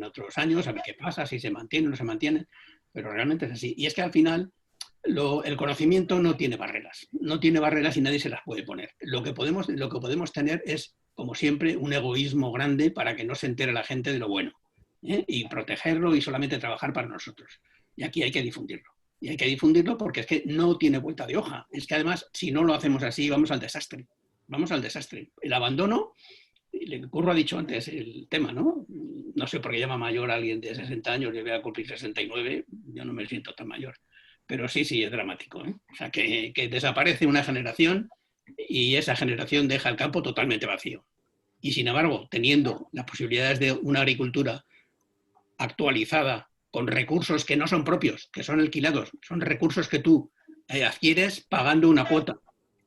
otros años, a ver qué pasa, si se mantiene o no se mantiene, pero realmente es así. Y es que al final el conocimiento no tiene barreras y nadie se las puede poner. Lo que podemos tener es, como siempre, un egoísmo grande para que no se entere la gente de lo bueno, ¿eh? Y protegerlo y solamente trabajar para nosotros. Y aquí hay que difundirlo. Y hay que difundirlo porque es que no tiene vuelta de hoja. Es que además, si no lo hacemos así, vamos al desastre. Vamos al desastre. El abandono, el Curro ha dicho antes el tema, ¿no? No sé por qué llama mayor a alguien de 60 años, yo voy a cumplir 69, yo no me siento tan mayor. Pero sí, es dramático, ¿eh? O sea, que desaparece una generación y esa generación deja el campo totalmente vacío. Y sin embargo, teniendo las posibilidades de una agricultura actualizada, con recursos que no son propios, que son alquilados, son recursos que tú adquieres pagando una cuota.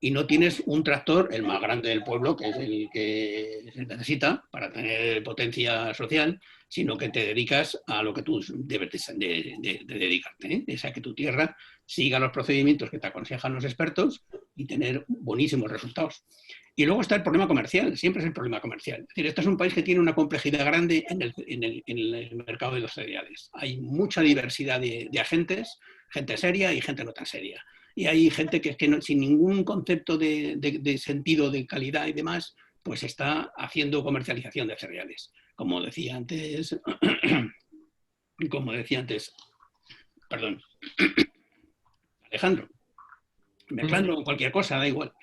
Y no tienes un tractor, el más grande del pueblo, que es el que se necesita para tener potencia social, sino que te dedicas a lo que tú debes de dedicarte, ¿eh? Es a que tu tierra siga los procedimientos que te aconsejan los expertos y tener buenísimos resultados. Y luego está el problema comercial, siempre es el problema comercial. Es decir, este es un país que tiene una complejidad grande en el mercado de los cereales. Hay mucha diversidad de agentes, gente seria y gente no tan seria. Y hay gente que sin ningún concepto de sentido de calidad y demás, pues está haciendo comercialización de cereales. Como decía antes, perdón, Alejandro, mezclando cualquier cosa, da igual.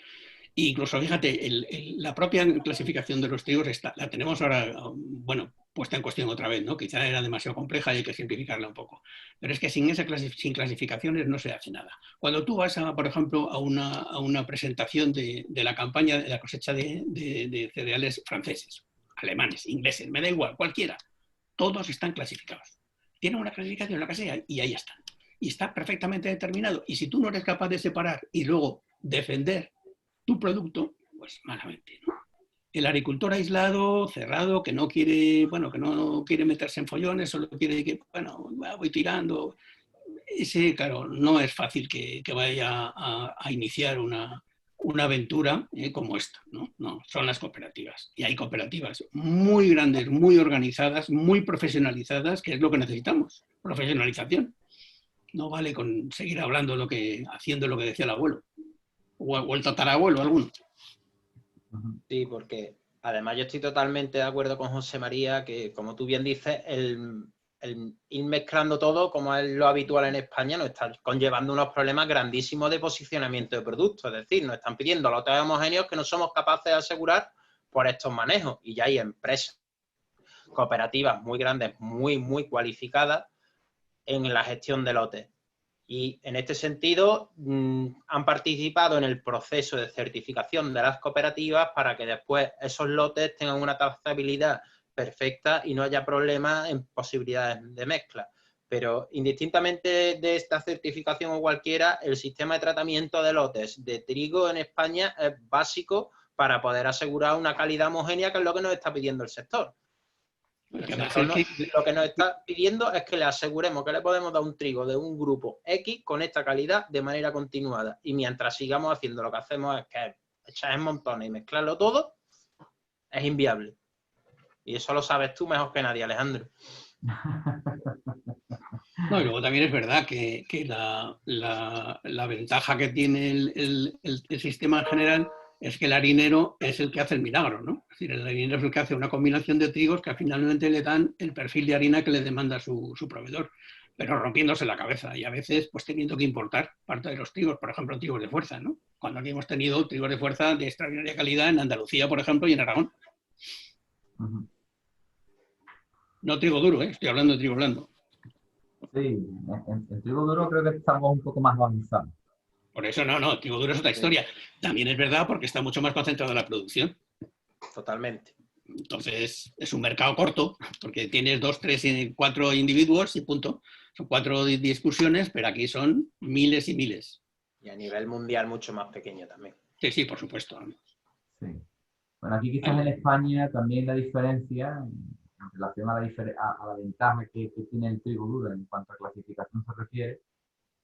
E incluso, fíjate, la propia clasificación de los trigos la tenemos ahora, bueno, puesta en cuestión otra vez, ¿no? Quizá era demasiado compleja y hay que simplificarla un poco. Pero es que sin clasificaciones no se hace nada. Cuando tú vas, por ejemplo, a una presentación de la campaña de la cosecha de cereales franceses, alemanes, ingleses, me da igual, cualquiera, todos están clasificados. Tienen una clasificación, lo que sea, y ahí están. Y está perfectamente determinado. Y si tú no eres capaz de separar y luego defender tu producto, pues malamente, ¿no? El agricultor aislado, cerrado, que no quiere meterse en follones, solo quiere que, bueno, voy tirando. Ese, claro, no es fácil que vaya a iniciar una aventura como esta, ¿no? No, son las cooperativas. Y hay cooperativas muy grandes, muy organizadas, muy profesionalizadas, que es lo que necesitamos, profesionalización. No vale con seguir haciendo lo que decía el abuelo. O el tatarabuelo, alguno. Sí, porque además yo estoy totalmente de acuerdo con José María, que como tú bien dices, el ir mezclando todo, como es lo habitual en España, nos está conllevando unos problemas grandísimos de posicionamiento de productos. Es decir, nos están pidiendo lotes homogéneos que no somos capaces de asegurar por estos manejos. Y ya hay empresas, cooperativas muy grandes, muy, muy cualificadas en la gestión de lotes. Y en este sentido han participado en el proceso de certificación de las cooperativas para que después esos lotes tengan una trazabilidad perfecta y no haya problemas en posibilidades de mezcla. Pero indistintamente de esta certificación o cualquiera, el sistema de tratamiento de lotes de trigo en España es básico para poder asegurar una calidad homogénea, que es lo que nos está pidiendo el sector. Lo que nos está pidiendo es que le aseguremos que le podemos dar un trigo de un grupo X con esta calidad de manera continuada. Y mientras sigamos haciendo lo que hacemos, es que echar en montones y mezclarlo todo, es inviable. Y eso lo sabes tú mejor que nadie, Alejandro. No, y luego también es verdad que la ventaja que tiene el sistema en general es que el harinero es el que hace el milagro, ¿no? Es decir, el harinero es el que hace una combinación de trigos que finalmente le dan el perfil de harina que le demanda su proveedor, pero rompiéndose la cabeza y a veces pues teniendo que importar parte de los trigos, por ejemplo, trigos de fuerza, ¿no? Cuando aquí hemos tenido trigos de fuerza de extraordinaria calidad en Andalucía, por ejemplo, y en Aragón. No trigo duro, estoy hablando de trigo blando. Sí, en trigo duro creo que estamos un poco más avanzados. Por eso no, trigo duro es otra historia. También es verdad porque está mucho más concentrado en la producción. Totalmente. Entonces es un mercado corto porque tienes 2, 3, 4 individuos y punto. Son 4 discusiones, pero aquí son miles y miles. Y a nivel mundial mucho más pequeño también. Sí, sí, por supuesto. Sí. Bueno, aquí quizás en España también la diferencia, en relación a la ventaja que tiene el trigo duro en cuanto a clasificación se refiere,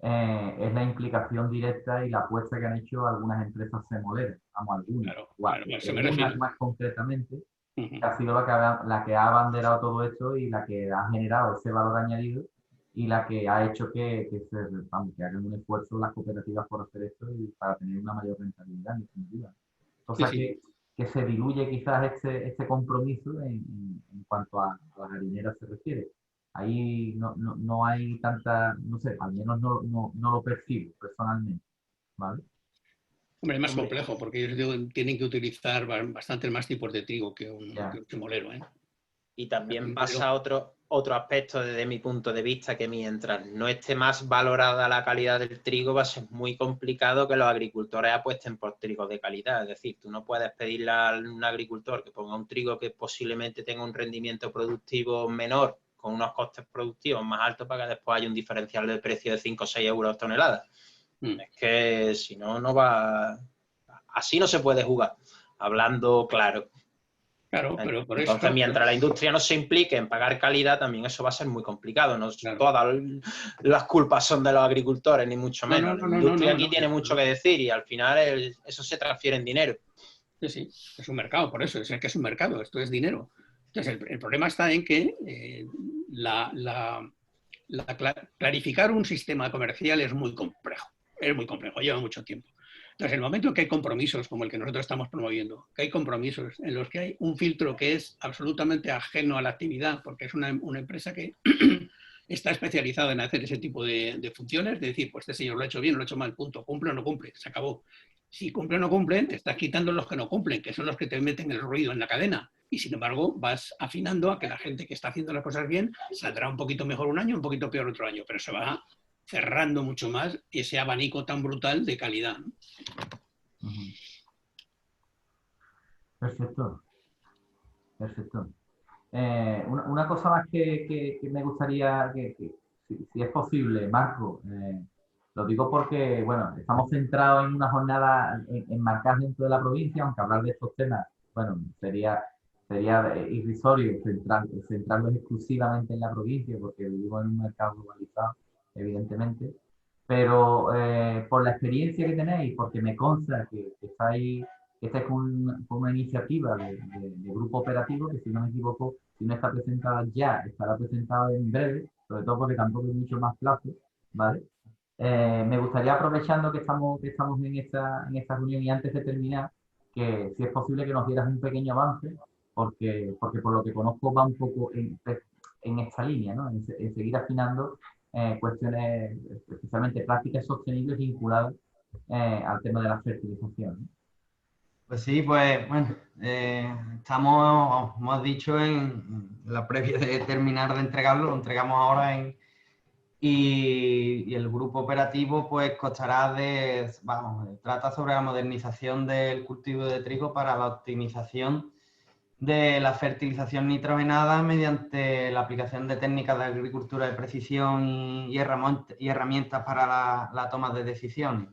es la implicación directa y la apuesta que han hecho algunas empresas semoleras, vamos, algunas, Claro, a eso me algunas refiero. más concretamente, Ujú. que ha sido la que ha abanderado todo esto y la que ha generado ese valor añadido y la que ha hecho que hagan un esfuerzo las cooperativas por hacer esto y para tener una mayor rentabilidad, en definitiva. Cosa Sí. que se diluye quizás este compromiso en cuanto a las harineras se refiere. Ahí no hay tanta, no sé, al menos no lo percibo personalmente, ¿vale? Hombre, es más Hombre, complejo porque ellos tienen que utilizar bastantes más tipos de trigo que Ya. un tremolero, ¿eh? y también Pero- pasa otro aspecto desde mi punto de vista, que mientras no esté más valorada la calidad del trigo, va a ser muy complicado que los agricultores apuesten por trigo de calidad. Es decir, tú no puedes pedirle a un agricultor que ponga un trigo que posiblemente tenga un rendimiento productivo menor, con unos costes productivos más altos, para que después haya un diferencial de precio de 5 o 6 euros tonelada. Es que si no, no va... Así no se puede jugar, hablando claro. Claro, pero por eso... Entonces, mientras la industria no se implique en pagar calidad, también eso va a ser muy complicado. No Claro. todas las culpas son de los agricultores, ni mucho menos. La industria aquí tiene mucho que decir y al final eso se transfiere en dinero. Sí, sí, es un mercado, por eso, es que es un mercado, esto es dinero. Entonces, el problema está en que clarificar un sistema comercial es muy complejo, lleva mucho tiempo. Entonces, el momento en que hay compromisos como el que nosotros estamos promoviendo, que hay compromisos en los que hay un filtro que es absolutamente ajeno a la actividad, porque es una empresa que está especializada en hacer ese tipo de funciones, de decir, pues este señor lo ha hecho bien, lo ha hecho mal, punto, cumple o no cumple, se acabó. Si cumple o no cumple, te estás quitando los que no cumplen, que son los que te meten el ruido en la cadena. Y sin embargo, vas afinando a que la gente que está haciendo las cosas bien saldrá un poquito mejor un año, un poquito peor otro año, pero se va cerrando mucho más ese abanico tan brutal de calidad, ¿no? Perfecto, perfecto. Una cosa más que me gustaría, si es posible, Marco, lo digo porque, bueno, estamos centrados en una jornada enmarcada dentro de la provincia, aunque hablar de estos temas, bueno, sería irrisorio centrarnos exclusivamente en la provincia, porque vivimos en un mercado globalizado, evidentemente, pero por la experiencia que tenéis, porque me consta que estáis con una iniciativa de grupo operativo que, si no me equivoco, si no está presentada ya, estará presentada en breve, sobre todo porque tampoco hay mucho más plazo, ¿vale? Me gustaría, aprovechando que estamos en esta reunión y antes de terminar, que si es posible que nos dieras un pequeño avance, porque por lo que conozco va un poco en esta línea, ¿no? En seguir afinando cuestiones, especialmente prácticas sostenibles vinculadas al tema de la fertilización, ¿no? Pues sí, pues bueno, estamos, como has dicho, en la previa de terminar de entregarlo, lo entregamos ahora y el grupo operativo pues trata sobre la modernización del cultivo de trigo para la optimización de la fertilización nitrogenada mediante la aplicación de técnicas de agricultura de precisión y herramientas para la toma de decisiones.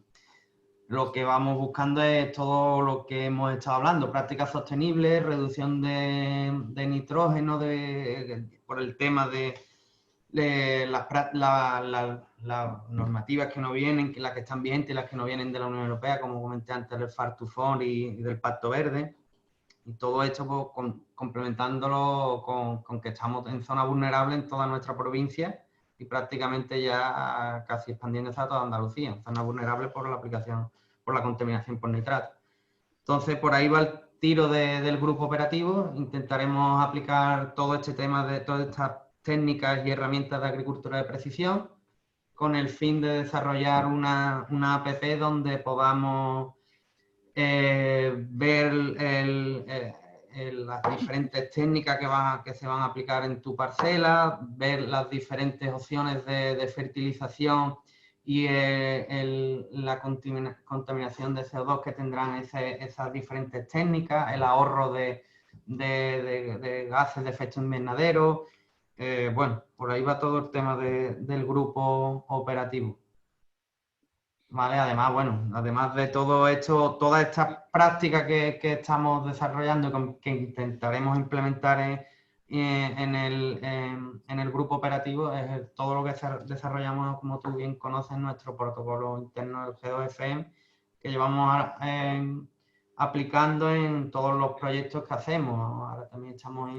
Lo que vamos buscando es todo lo que hemos estado hablando: prácticas sostenibles, reducción de nitrógeno por el tema de las normativas que no vienen, las que están vigentes y las que no vienen de la Unión Europea, como comenté antes, del Farm to Fork y del Pacto Verde. Y todo esto pues, complementándolo con que estamos en zona vulnerable en toda nuestra provincia y prácticamente ya casi expandiéndose a toda Andalucía, zona vulnerable por la contaminación por nitrato. Entonces, por ahí va el tiro del grupo operativo. Intentaremos aplicar todo este tema de todas estas técnicas y herramientas de agricultura de precisión con el fin de desarrollar una app donde podamos ver las diferentes técnicas que se van a aplicar en tu parcela, ver las diferentes opciones de fertilización y la contaminación de CO2 que tendrán esas diferentes técnicas, el ahorro de gases de efecto invernadero. Bueno, por ahí va todo el tema del grupo operativo. ¿vale? Además, bueno, además de todo esto, toda esta práctica que estamos desarrollando, que intentaremos implementar en el grupo operativo, es todo lo que desarrollamos, como tú bien conoces, nuestro protocolo interno del G2FM, que llevamos aplicando en todos los proyectos que hacemos. Ahora también estamos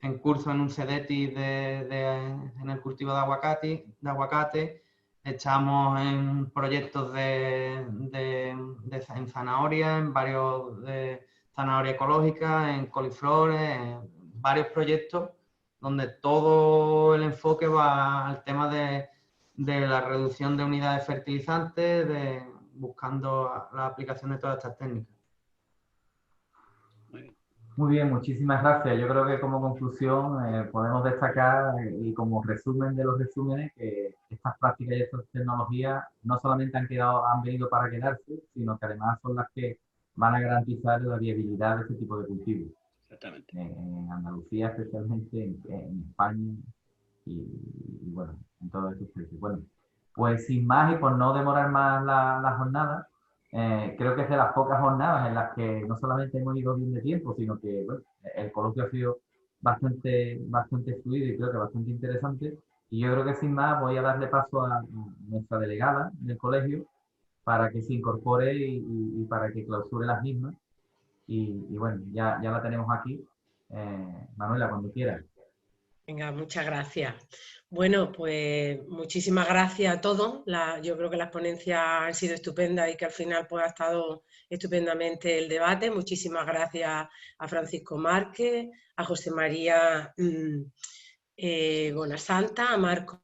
en curso en un CEDETI en el cultivo de aguacate. Estamos en proyectos en zanahoria, en varios de zanahoria ecológica, en coliflores, en varios proyectos donde todo el enfoque va al tema de la reducción de unidades fertilizantes, buscando la aplicación de todas estas técnicas. Muy bien, muchísimas gracias. Yo creo que como conclusión podemos destacar y como resumen de los resúmenes que estas prácticas y estas tecnologías no solamente han venido para quedarse, sino que además son las que van a garantizar la viabilidad de este tipo de cultivos. Exactamente. En Andalucía, especialmente en España y bueno, en todos estos países. Bueno, pues sin más y por no demorar más la jornada, creo que es de las pocas jornadas en las que no solamente hemos ido bien de tiempo, sino que bueno, el coloquio ha sido bastante fluido y creo que bastante interesante. Y yo creo que sin más voy a darle paso a nuestra delegada del colegio para que se incorpore y para que clausure las mismas. Y bueno, ya la tenemos aquí. Manuela, cuando quieras. Venga, muchas gracias. Bueno, pues muchísimas gracias a todos. Yo creo que las ponencias han sido estupendas y que al final pues ha estado estupendamente el debate. Muchísimas gracias a Francisco Márquez, a José María Bonasanta, a Marco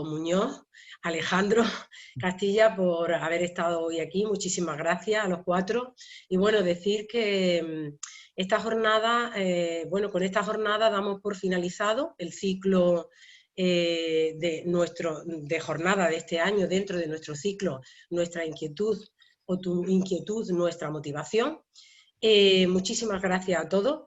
Muñoz, a Alejandro Castilla por haber estado hoy aquí. Muchísimas gracias a los cuatro. Y bueno, decir que esta jornada, con esta jornada damos por finalizado el ciclo de jornada de este año dentro de nuestro ciclo, nuestra inquietud o tu inquietud, nuestra motivación. Muchísimas gracias a todos.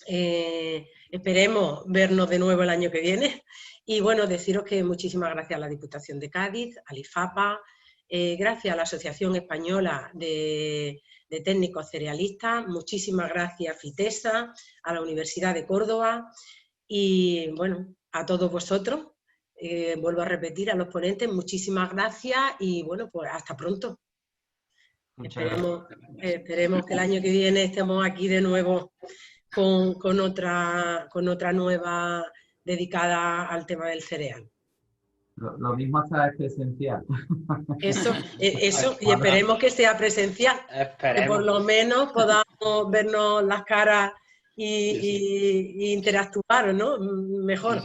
Esperemos vernos de nuevo el año que viene. Y bueno, deciros que muchísimas gracias a la Diputación de Cádiz, al IFAPA, gracias a la Asociación Española de Técnicos Cerealistas, muchísimas gracias a FITESA, a la Universidad de Córdoba y bueno, a todos vosotros. Vuelvo a repetir, a los ponentes, muchísimas gracias y bueno, pues hasta pronto. Esperemos que el año que viene estemos aquí de nuevo con otra nueva dedicada al tema del cereal. Lo mismo hasta es presencial. Eso, y esperemos que sea presencial, que por lo menos podamos vernos las caras y interactuar, ¿no? Mejor.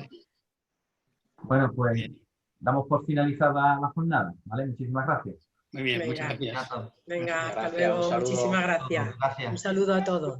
Bueno, pues damos por finalizada la jornada, ¿vale? Muchísimas gracias. Muy bien, muchas gracias. Venga, hasta Gracias, luego. un saludo. Muchísimas gracias. Gracias. Un saludo a todos.